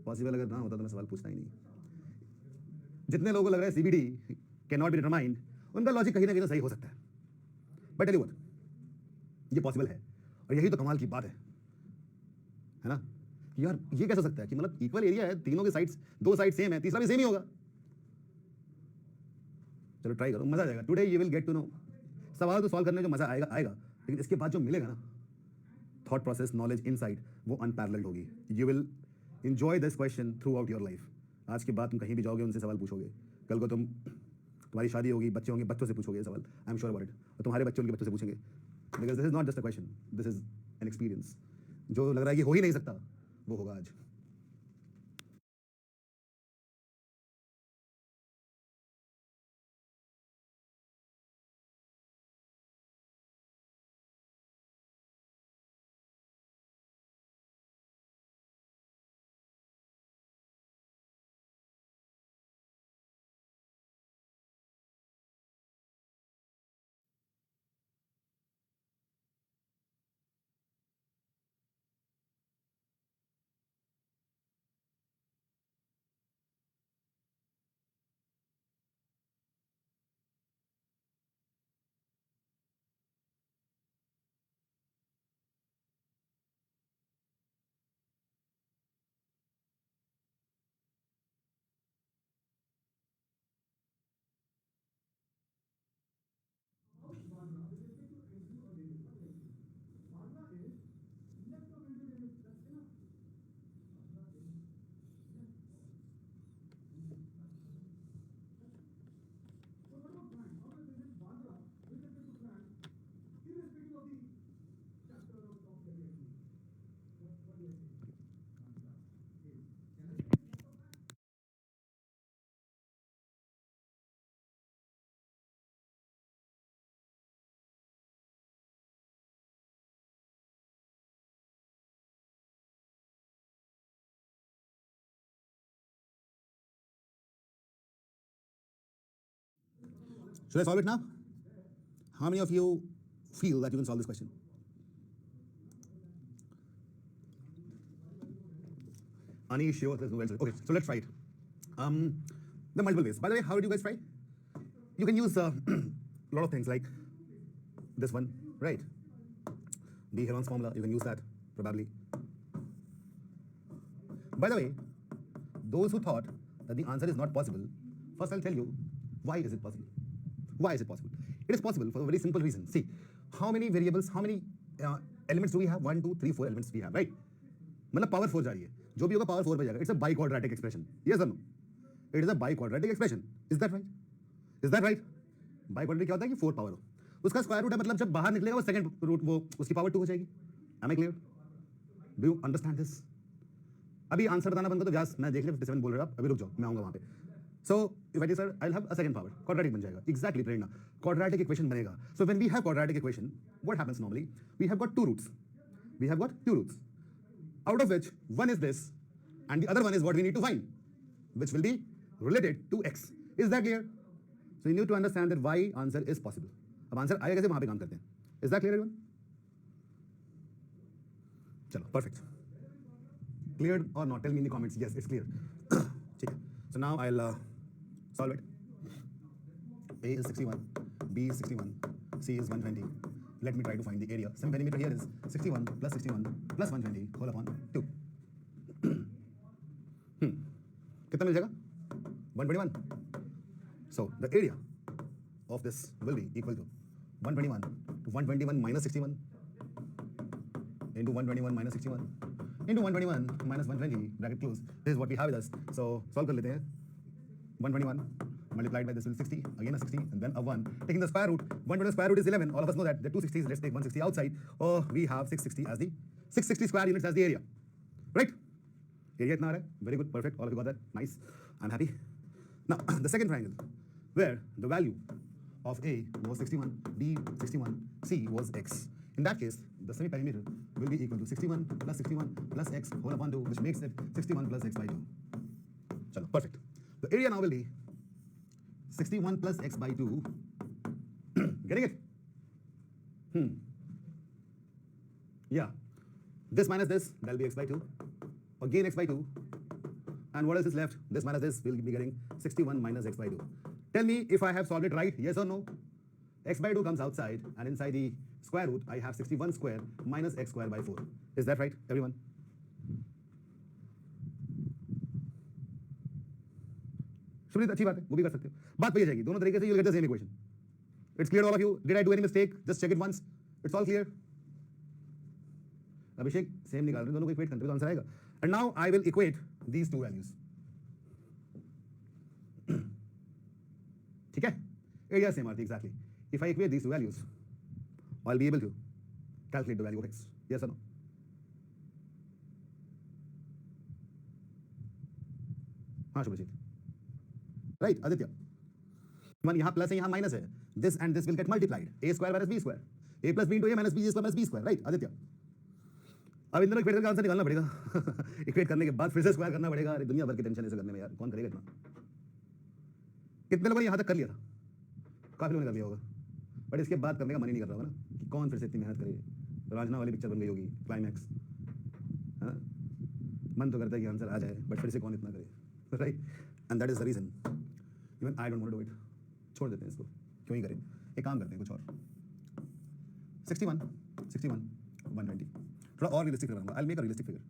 Possible अगर ना होता तो मैं सवाल पूछता ही नहीं. जितने लोगों को लग रहा है CBD cannot be determined, उनका लॉजिक कहीं ना कहीं तो सही हो सकता है. बट टेल यू व्हाट, ये पॉसिबल है. और यही तो कमाल की बात है ना. यार ये कैसे हो सकता है कि मतलब इक्वल एरिया है, तीनों के साइड्स, दो साइड सेम है, तीसरा भी सेम ही होगा. चलो ट्राई करो, मजा आ जाएगा. Today you will get to know. सवाल तो सॉल्व करने में जो मजा आएगा, लेकिन इसके बाद जो मिलेगा ना, थॉट प्रोसेस, नॉलेज, इनसाइट, वो अनपैरेलल्ड होगी. You will enjoy this question through out your life. आज के बाद तुम कहीं भी जाओगे उनसे सवाल पूछोगे. कल को तुम्हारी शादी होगी, बच्चे होंगे, बच्चों से पूछोगे ये सवाल. I am sure about it. और तुम्हारे बच्चे उनके बच्चों से पूछेंगे. Because this is not just a question, this is an experience. जो लग रहा है कि हो ही नहीं सकता, वो होगा आज. Should I solve it now? How many of you feel that you can solve this question? Anish, sure, there's no answer. Okay, so let's try it. There are multiple ways. By the way, how did you guys try? You can use a lot of things like this one, right? D. Heron's formula, you can use that, probably. By the way, those who thought that the answer is not possible, first I'll tell you, why is it possible? Why is it possible? It is possible for a very simple reason. See, how many variables, how many elements do we have? 1, 2, 3, 4 elements we have, right? मतलब power 4 जा रही है. जो भी होगा power 4 पे जाएगा. It's a biquadratic expression. Yes और no? It is a biquadratic expression. Is that right? Is that right? Biquadratic क्या होता है कि 4 पावर हो, उसका स्क्वायर रूट है, मतलब जब बाहर निकलेगा वो सेकंड रूट, वो उसकी पावर 2 हो जाएगी. Am I clear? Do you understand this? अभी आंसर बताना बंद कर दो व्यास, मैं देख ले 57 बोल रहे हो आप, अभी रुक जाओ, मैं आऊंगा वहां पे. So if I t sir I will have a second power, quadratic बन जाएगा. एग्जैक्टली प्रेरणा, क्वाड्रेटिक इक्वेशन बनेगा. So when we have quadratic equation, what happens normally? We have got two roots. We have got two roots, out of which one is this and the other one is what we need to find, which will be related to x. Is that clear? So you need to understand that why answer is possible. अब answer आएगा कैसे, वहां पे काम करते हैं. Is that clear everyone? चलो perfect. Cleared or not? Tell me in the comments. Yes, it's clear. ठीक है. So now I'll solve it. A is 61, B is 61, C is 120. Let me try to find the area. Some perimeter here is 61 plus 61 plus 120 whole upon 2. कितना मिल जाएगा? 121. So the area of this will be equal to 121 to 121 minus 61 into 121 minus 61 into 121 minus 120 bracket close. This is what we have with us. So solve कर लेते हैं. 121 multiplied by this will 60, again a 60, and then a 1. Taking the square root, 1 to the square root is 11. All of us know that the two 60s, let's take 160 outside. Or we have 660 as the 660 square units as the area. Right? Area itna aa raha hai. Very good, perfect. All of you got that. Nice. I'm happy. Now, the second triangle, where the value of A was 61, B 61, C was x. In that case, the semi-perimeter will be equal to 61 plus x whole upon 2, which makes it 61 plus x by 2. Chalo, perfect. The area now will be 61 plus x by 2. Getting it? Yeah. This minus this, that'll be x by 2. Again x by 2. And what else is left? This minus this, we'll be getting 61 minus x by 2. Tell me if I have solved it right, yes or no? X by 2 comes outside, and inside the square root, I have 61 square minus x square by 4. Is that right, everyone? सुनिए, अच्छी बात है, वो भी कर सकते हो. बात वही जाएगी, दोनों तरीके से you'll get the same equation. It's clear all of you? Did I do any mistake? Just check it once. It's all clear. Abhishek same निकाल रहे हैं, दोनों को इक्वेट करते हुए आंसर आएगा. And now I will equate these two values. ठीक है? Area same are exactly. If I equate these two values, I'll be able to calculate the value of x. Yes or no? हाँ Subhajit. Right, Aditya. One यहाँ plus है, यहाँ minus है. This and this will get multiplied. A square minus B square. A plus B into A minus B square minus B square. Right, Aditya. अब इन दोनों equate करके answer निकालना पड़ेगा. Equate करने के बाद फिर से स्क्वायर करना पड़ेगा. अरे दुनिया भर की टेंशन ऐसे करने में यार, कौन करेगा इतना? कितने लोगों ने यहाँ तक कर लिया था? काफी लोगों ने कर लिया होगा. बट इसके बाद करने का मन ही नहीं कर रहा होगा ना, कि कौन फिर से इतनी मेहनत करे. राजना वाली पिक्चर बन गई होगी, क्लाइमैक्स. हाँ, मन तो करता है कि आंसर आ जाए, बट फिर से कौन इतना करे. Right, and that is the reason even I don't want to do it. छोड़ देते हैं इसको, क्यों ही करें. एक काम करते हैं कुछ और. 61 61 120. थोड़ा और रियलिस्टिक लगाऊंगा. I will make a realistic figure,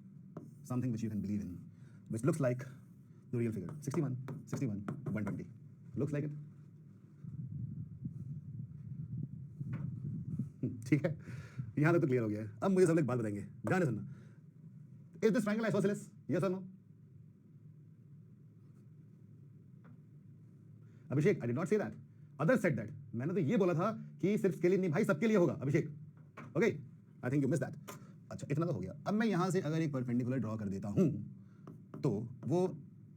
something which you can believe in, which looks like the real figure. 61 61 120 looks like it. ठीक है, यहां तक तो क्लियर हो गया है. अब मुझे सब लोग बात बताएंगे, ध्यान से सुनना. Is this triangle isosceles? Yes और no? Abhishek, I did not say that. Other said that. मैंने तो ये बोला था कि सिर्फ इसके लिए नहीं भाई, सबके लिए होगा. Abhishek, okay, I think you miss that. अच्छा, इतना तो हो गया. अब मैं यहां से अगर एक परपेंडिकुलर ड्रॉ कर देता हूं, तो वो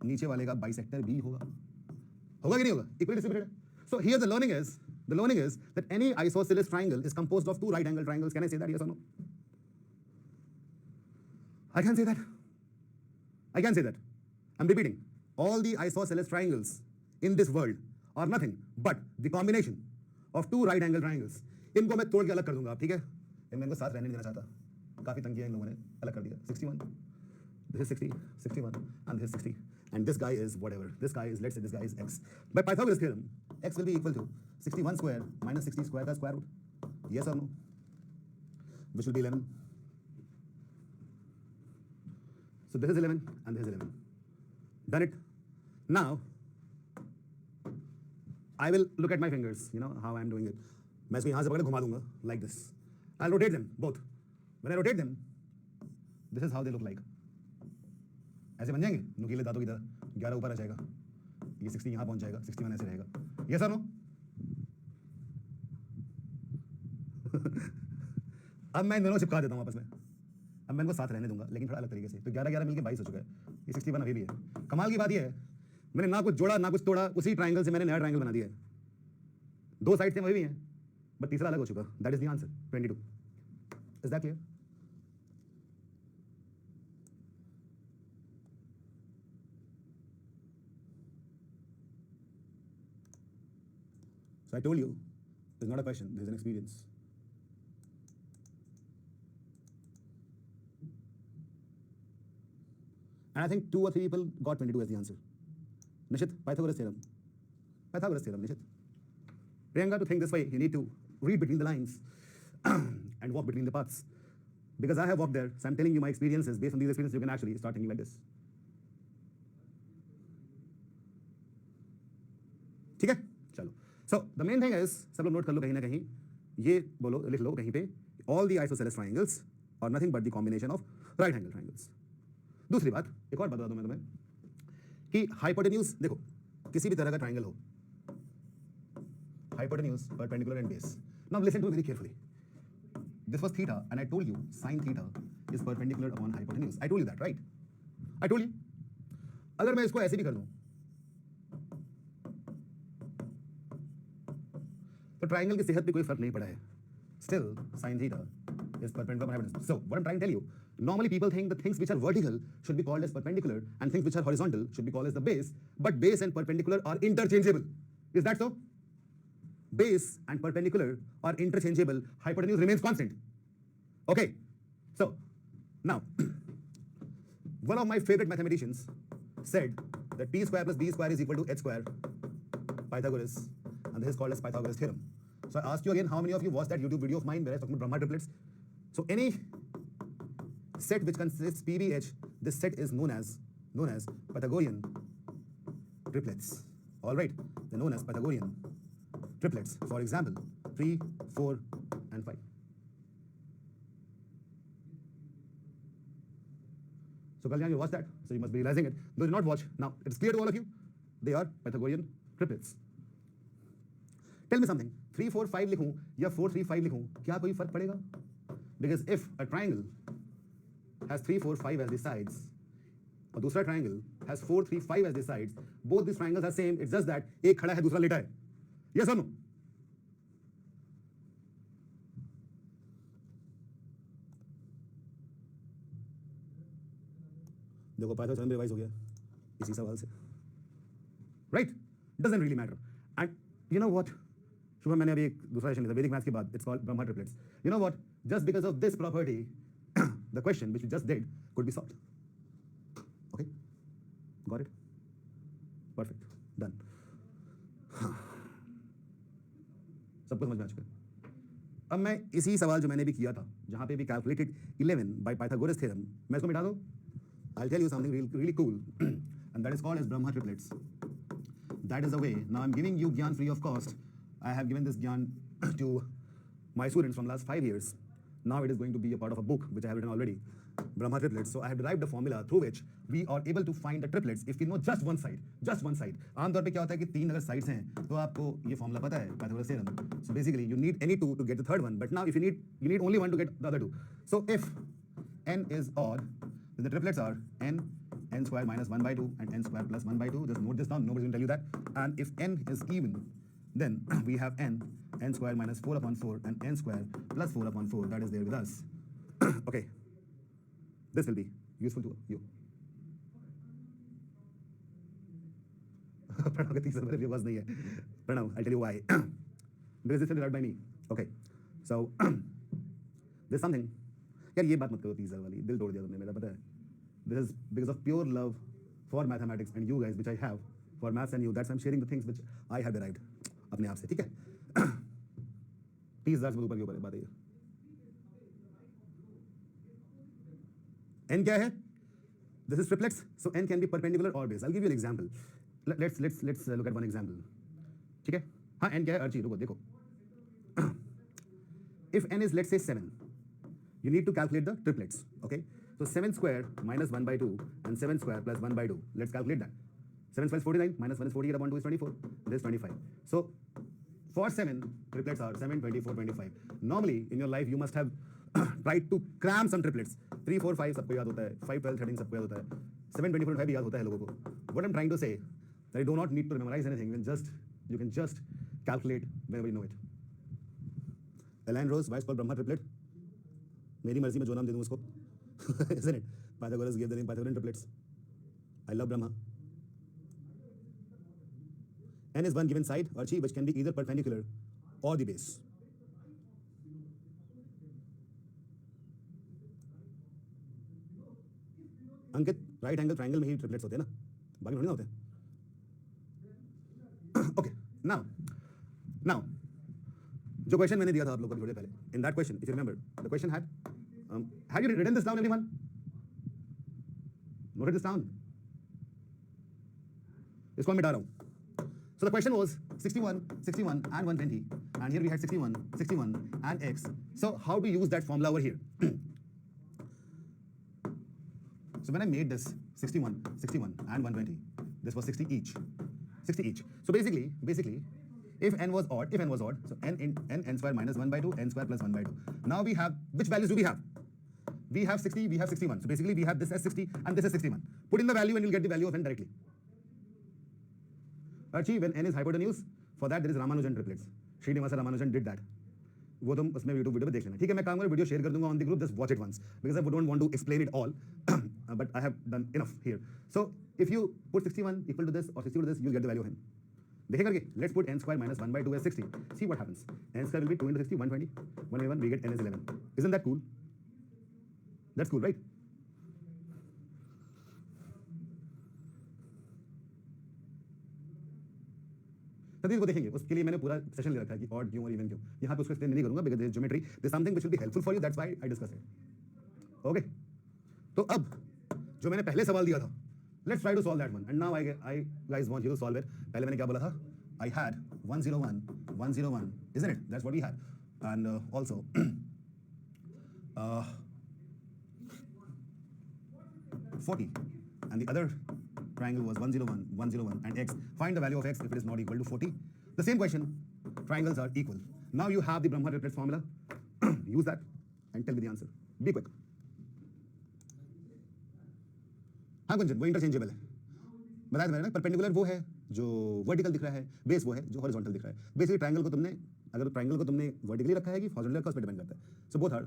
नीचे वाले का बाइसेक्टर भी होगा. होगा कि नहीं होगा? Equally distributed. So here the learning is that any isosceles triangle is composed of two right angle triangles. Can I say that, yes or no? I can say that. I can say that. I'm repeating. All the isosceles triangles in this world are nothing but the combination of two right angle triangles. इनको मैं तोड़ के अलग कर दूंगा, ठीक है? मैं इनको साथ रहने नहीं देना चाहता. काफी तंग किया इन लोगों ने, अलग कर दिया. 61, this is 60, 61, and this is 60, and this guy is whatever. This guy is, let's say this guy is x. By Pythagoras theorem, x will be equal to 61 square minus 60 square का square root. Yes or no? Which will be 11. So this is 11 and this is 11. Done it. Now I will look at my fingers. You know how I am doing it. मैं इसको यहाँ से पकड़ के घुमा दूंगा like this. I'll rotate them both. When I rotate them, this is how they look like. ऐसे बन जाएंगे नुकीले दांतों की तरह, 11 ऊपर आ जाएगा, ये 60 यहाँ पहुंच जाएगा, 61 ऐसे रहेगा। यस और नो? अब मैं इन दोनों चिपका देता हूँ आपस में, अब मैं इनको साथ रहने दूंगा लेकिन थोड़ा अलग तरीके से। तो 11 मिलके 22 हो चुका है, ये 61 अभी भी है। कमाल की बात ये है मैंने ना कुछ जोड़ा ना कुछ तोड़ा, उसी ट्राइंगल से मैंने नया ट्राइंगल बना दिया है। दो साइड से वही भी हैं बट तीसरा अलग हो चुका। That is the answer 22। Is that clear? So I told you, it's not a question, there's an experience. And I think 2 or 3 people got 22 as the answer. Nishit, Pythagoras theorem. Pythagoras theorem, Nishit. Priyanka, to think this way, you need to read between the lines and walk between the paths. Because I have walked there, so I'm telling you my experiences. Based on these experiences, you can actually start thinking like this. ठीक है, चलो. So the main thing is, सब लोग note कर लो कहीं ना कहीं, ये बोलो, लिख लो कहीं पे, all the isosceles triangles are nothing but the combination of right angle triangles. दूसरी बात, एक और बता दूं मैं तुम्हें कि हाइपोटेन्यूज, देखो किसी भी तरह का ट्राइंगल हो, hypotenuse, perpendicular and base. Now listen to me very carefully. This was theta and I told you sin theta is perpendicular upon hypotenuse. I told you that, right? I told you. अगर मैं इसको ऐसे भी कर दूं तो triangle की सेहत पे कोई फर्क नहीं पड़ा है. Still sin theta is perpendicular upon hypotenuse. So what I'm trying to tell you, normally people think the things which are vertical should be called as perpendicular and things which are horizontal should be called as the base, but base and perpendicular are interchangeable. Is that so? Base and perpendicular are interchangeable, hypotenuse remains constant. Okay, so now one of my favorite mathematicians said that p square plus b square is equal to h square, Pythagoras, and this is called as Pythagoras theorem. So I ask you again, how many of you watched that YouTube video of mine where I was talking about Brahma triplets? So any set which consists PBH, this set is known as Pythagorean triplets. All right, they're known as Pythagorean triplets. For example, 3, 4, and 5. So Kalyan, you watched that, so you must be realizing it. Those who did not watch, now it is clear to all of you, they are Pythagorean triplets. Tell me something, 3, 4, 5 लिखूं या 4, 3, 5 लिखूं, क्या कोई फर्क पड़ेगा? Because if a triangle has 3, 4, 5 as the sides, और दूसरा triangle has 4, 3, 5 as the sides, both these triangles are same, it's just that एक खड़ा है दूसरा लेटा है. Yes or no? देखो पाइथागोरस थ्योरम रिवाइज हो गया इसी सवाल से, right? Doesn't really matter. And you know what, Shubham, मैंने अभी एक दूसरा सेशन लिया था वैदिक मैथ्स के बाद, it's called Brahma triplets. You know what, just because of this property the question which we just did could be solved. Okay, got it? Perfect, done. सबको समझ में आ चुका है. अब मैं इसी सवाल जो मैंने भी किया था, जहां पे भी कैलकुलेटेड 11 बाय पाइथागोरस थ्योरम, मैं इसको मिटा दूं. I'll tell you something really cool, and that is called as Brahma triplets. That is the way. Now I'm giving you Gyan free of cost. I have given this Gyan to my students from last 5 years. Now it is going to be a part of a book which I have written already, Brahma triplets. So I have derived a formula through which we are able to find the triplets if we know just one side. Just one side. आमतौर पे क्या होता है कि 3 अगर sides हैं तो आपको ये formula पता है, Pythagoras theorem. So basically you need any 2 to get the third one. But now if you need only one to get the other 2. So if n is odd, then the triplets are n square minus 1 by 2 and n square plus 1 by 2. Just note this down, nobody's going to tell you that. And if n is even, then we have n square minus 4 upon 4 and n square plus 4 upon 4. That is there with us. Okay, this will be useful to you. Pranav ka teaser मेरे पास नहीं है. Pranav, I'll tell you why. Because this is derived by me. Okay, so there's something. यार ये बात मत करो teaser वाली, दिल तोड़ दिया तुमने मेरा, पता है. This is because of pure love for mathematics and you guys which I have for maths and you. That's I'm sharing the things which I have derived अपने आप से, ठीक है? टीजर से ऊपर के ऊपर बात है. n क्या है? This is triplets, so n can be perpendicular or base. I'll give you an example. Let's look at one example. ठीक है? हाँ, n क्या है? अर्ची, रुको देखो. If n is let's say 7, you need to calculate the triplets. Okay, So 7 square minus 1 by 2 and 7 square plus 1 by 2. Let's calculate that. 7 square is 49, minus 1 is 48 upon 2 is 24. This is 25. So for 7, triplets are 7, 24, 25. Normally in your life you must have tried to cram some triplets. 3, 4, 5 सबको याद होता है, 5, 12, 13 सबको याद होता है, 7, 24, 25 भी याद होता है लोगों को. What I'm trying to say that you do not need to memorize anything. You can just calculate whenever you know it. Alain Rose, why is called Brahma triplet? मेरी मर्जी में जो नाम दे दूँ उसको. Isn't it? Pythagoras gave the name Pythagorean triplets. I love Brahma. N is one given side or chi which can be either perpendicular or the base. Ankit right angle triangle में ही triplets होते हैं ना, बाकी थोड़ी ना होते हैं. Okay, now जो क्वेश्चन मैंने दिया था आप लोगों को थोड़ी पहले, in that question if you remember the question had you written this down everyone? Noted this down? इसको मैं मिटा रहा हूं. So the question was 61, 61 and 120 and here we had 61, 61 and x. So how to use that formula over here? So when I made this 61, 61 and 120, this was 60 each. 60 each. So basically, if n was odd, so n square minus 1 by 2, n square plus 1 by 2. Now we have, which values do we have? We have 60, we have 61. So basically we have this as 60 and this as 61. Put in the value and you'll get the value of n directly. Archie, when n is hypotenuse, for that there is Ramanujan triplets. Srinivasa Ramanujan did that. वो तुम उसमें YouTube video में देख लेना. ठीक है, मैं काम करूँ वीडियो शेयर कर दूंगा on the group. Just watch it once because I don't want to explain it all, but I have done enough here. So if you put 61 equal to this और 60 to this, you will get the value of n. देखें करके, let's put n square minus 1 by 2 as 60. See what happens. n square will be 2 into 60, 120. 1 by 1, we get n is 11. Isn't that cool? That's cool, right? तभी को देखेंगे, उसके लिए मैंने पूरा session ले रखा है कि ऑड क्यों और इवन क्यों. यहाँ पे उसको एक्सप्लेन नहीं करूंगा because this geometry, this something which will be helpful for you, that's why I discuss it. Okay, तो अब जो मैंने पहले सवाल दिया था, let's try to solve that one. And now I guys want you to solve it. पहले मैंने क्या बोला था? I had 101, 101, isn't it? That's what we had. And also 40 and the other triangle was 101, 101 and x. Find the value of x if it is not equal to 40. The same question, triangles are equal. Now you have the Brahma triplets formula. Use that and tell me the answer. Be quick. हाँ कुंजन, वो interchangeable है. बताया था मैंने ना, perpendicular वो है जो वर्टिकल दिख रहा है, बेस वो है जो हॉरिजॉन्टल दिख रहा है. बेसिकली ट्रायंगल को तुमने, अगर ट्रायंगल को तुमने वर्टिकली रखा है कि हॉरिजॉन्टल रखा है, उस पर डिपेंड करता है. So both are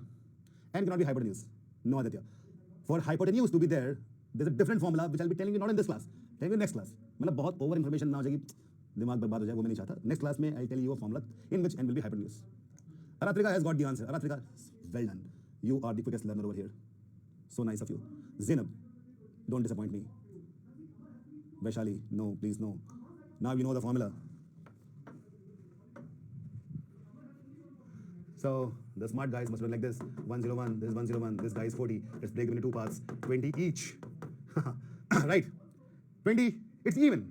and cannot be hypotenuse. No, Aditya. For hypotenuse to be there, there's a different formula which I'll be telling you not in this class, telling you next class. मतलब बहुत over information ना हो जाएगी, दिमाग बर्बाद हो जाए, वो मैं नहीं चाहता. नेक्स्ट क्लास में I'll tell you a formula in which n will be hypotenuse. Aratrika has got the answer. Aratrika, well done. You are the quickest learner over here. So nice of you. Zainab, don't disappoint me. Vaishali, no, please no. Now you know the formula. So the smart guys must have like this. 101, this is 101, this guy is 40. Let's break them into two parts. 20 each. Right. 20, it's even.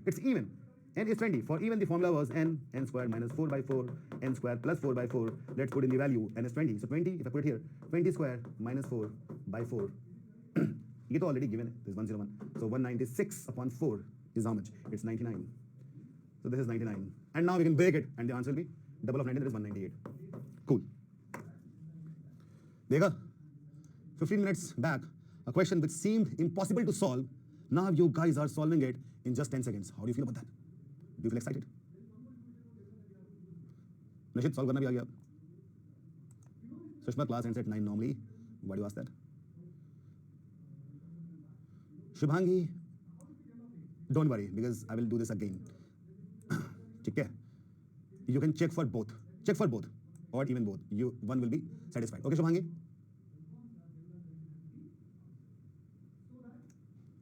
N is 20. For even the formula was n squared minus 4 by 4, n squared plus 4 by 4. Let's put in the value, n is 20. So 20, if I put it here, 20 squared minus 4 by 4. It's already given, this is 101. So 196 upon 4 is how much? It's 99. So this is 99. And now we can break it and the answer will be double of 99, that is 198. Cool. देखा? 15 minutes back, a question which seemed impossible to solve, now you guys are solving it in just 10 seconds. How do you feel about that? Do you feel excited? Nishit, solve करना भी आ गया. Sushma, class ends at 9 normally. Why do you ask that? Shubhangi, don't worry because I will do this again. ठीक है? You can check for both. Check for both. Or even both. One will be satisfied. Okay, Shubhangi?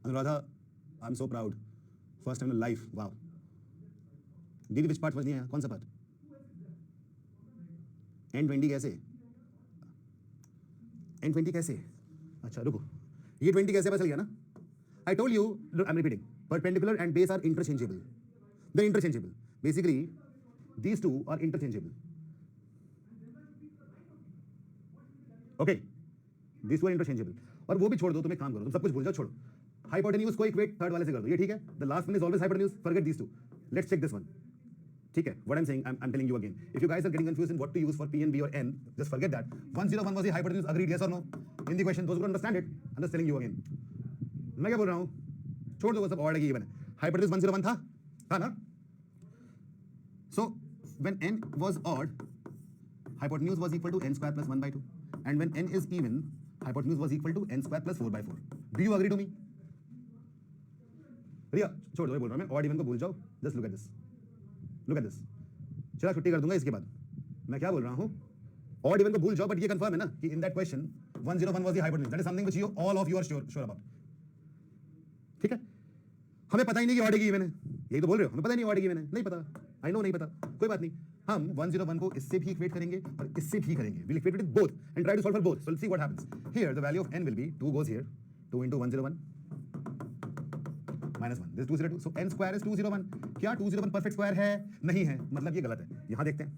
Anuradha, I'm so proud. First time in life. Wow. दीदी, which part was नहीं आया? कौन सा part? N20 कैसे? N20 कैसे? अच्छा रुको. ये 20 कैसे पता चल गया ना? I told you, look, I'm repeating. Perpendicular and base are interchangeable. They're interchangeable. Basically, these two are interchangeable. Okay, these two are interchangeable. और वो भी छोड़ दो, तुम एक काम करो, तुम सब कुछ भूल जाओ, छोड़ो, हाइपोटेन्यूज को इक्वेट थर्ड वाले से कर दो, ये ठीक है, the last one is always hypotenuse, forget these two, let's check this one, ठीक है, what I'm saying, I'm telling you again, if you guys are getting confused in what to use for p and b or n, just forget that, 101 was the hypotenuse, agreed, yes or no, in the question, those who don't understand it, I'm just telling you again, मैं क्या बोल रहा हूँ, छोड़ दो वो सब, order की इवन है, हाइपोटेन्यूज 101 था ना, so when n was odd, hypotenuse was equal to n square plus 1 by 2, and when n is even, hypotenuse was equal to n square plus 4 by 4. Do you agree to me? रिया छोड़ दो, बोल रहा हूँ मैं, odd even को भूल जाओ, just look at this, look at this, चला छुट्टी कर दूंगा इसके बाद, मैं क्या बोल रहा हूँ, ऑड इवन को भूल जाओ, बट ये कंफर्म है ना कि in that question 101 was the hypotenuse, that is something which you all of you are sure about, ठीक है, हमें पता ही नहीं कि ऑड की इवन है, यही तो बोल रहे हो, हमें पता ही नहीं ऑड की इवन है, नहीं पता, आई नो नहीं पता, कोई बात नहीं, हम 101 को इससे भी इक्वेट करेंगे और इससे भी करेंगे, we'll equate it with both and try to solve for both, so let's see what happens. Here the value of n will be 2 goes here, 2 into 101 minus 1, this is 202, so n square is 201, क्या 201 perfect square है? नहीं है, मतलब ये गलत है, यहाँ देखते हैं,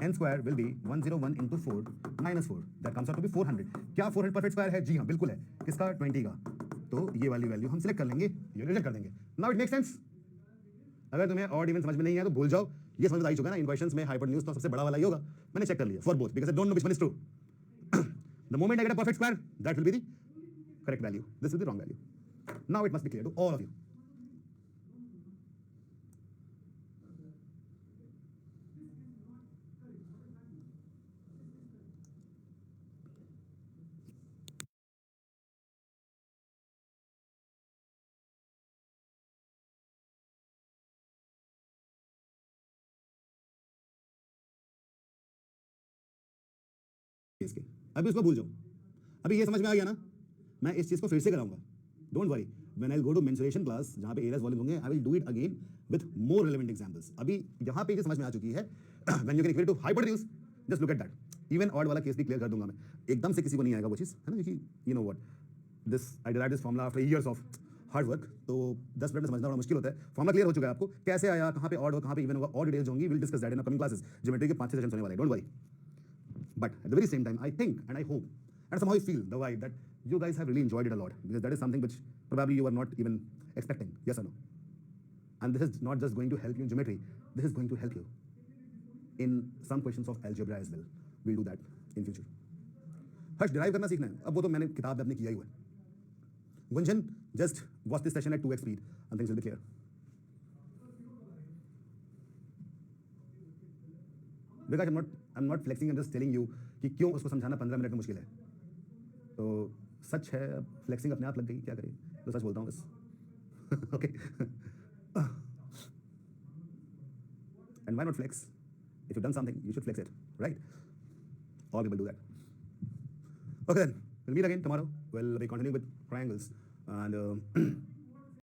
n square will be 101 into 4 minus 4, that comes out to be 400, क्या 400 perfect square है? जी हाँ बिल्कुल है, किसका? 20 का, तो ये वाली वैल्यू हम सिलेक्ट कर लेंगे, ये रिजेक्ट कर देंगे, now it makes sense. अगर तुम्हें ऑड इवन समझ में नहीं है तो भूल जाओ, ये समझ आ ही चुका है ना, इन क्वेश्चंस में हाइपोटेन्यूज तो सबसे बड़ा वाला ही होगा, मैंने चेक कर लिया for both because I don't know which one is true. The moment I get a perfect square, that will be the correct value, this will be the wrong value. Now it must be clear to all of you. इसके अभी उसको भूल जाओ, अभी ये समझ में आ गया ना, मैं इस चीज को फिर से कराऊंगा, don't worry, when I go to mensuration class जहां पे एरियाज वॉल्यूम होंगे, I will do it again with more relevant examples. अभी यहां पे ये समझ में आ चुकी है, when you can equate to hypotenuse, just look at that, even odd वाला केस भी क्लियर कर दूंगा मैं, एकदम से किसी को नहीं आएगा वो चीज, है ना, क्योंकि you know what, this I derived this formula after years of hard work, तो 10 मिनट में समझना बड़ा मुश्किल होता है, फार्मूला क्लियर हो चुका है आपको, कैसे आया, कहां पे ऑड होगा, कहां पे इवन होगा, ऑल डिटेल्स होंगी, will discuss that in upcoming classes, geometry के 5-6 सेशंस होने वाले हैं, don't worry. But at the very same time, I think and I hope and somehow I feel the vibe that you guys have really enjoyed it a lot, because that is something which probably you were not even expecting, yes or no? And this is not just going to help you in geometry, this is going to help you in some questions of algebra as well. We'll do that in future. Harsh derive करना सीखना है, अब वो तो मैंने किताब में अपने किया ही हुआ है. Gunjan just watch this session at 2x speed and things will be clear. Because I'm not flexing, I'm just telling you कि क्यों उसको समझाना 15 मिनट में मुश्किल है. तो सच है, अब फ्लेक्सिंग अपने आप लग गई, क्या करें, तो सच बोलता हूँ बस. Okay, and why not flex, if you done something you should flex it, right? All people do that. Okay then, we'll meet again tomorrow. We'll be continuing with triangles and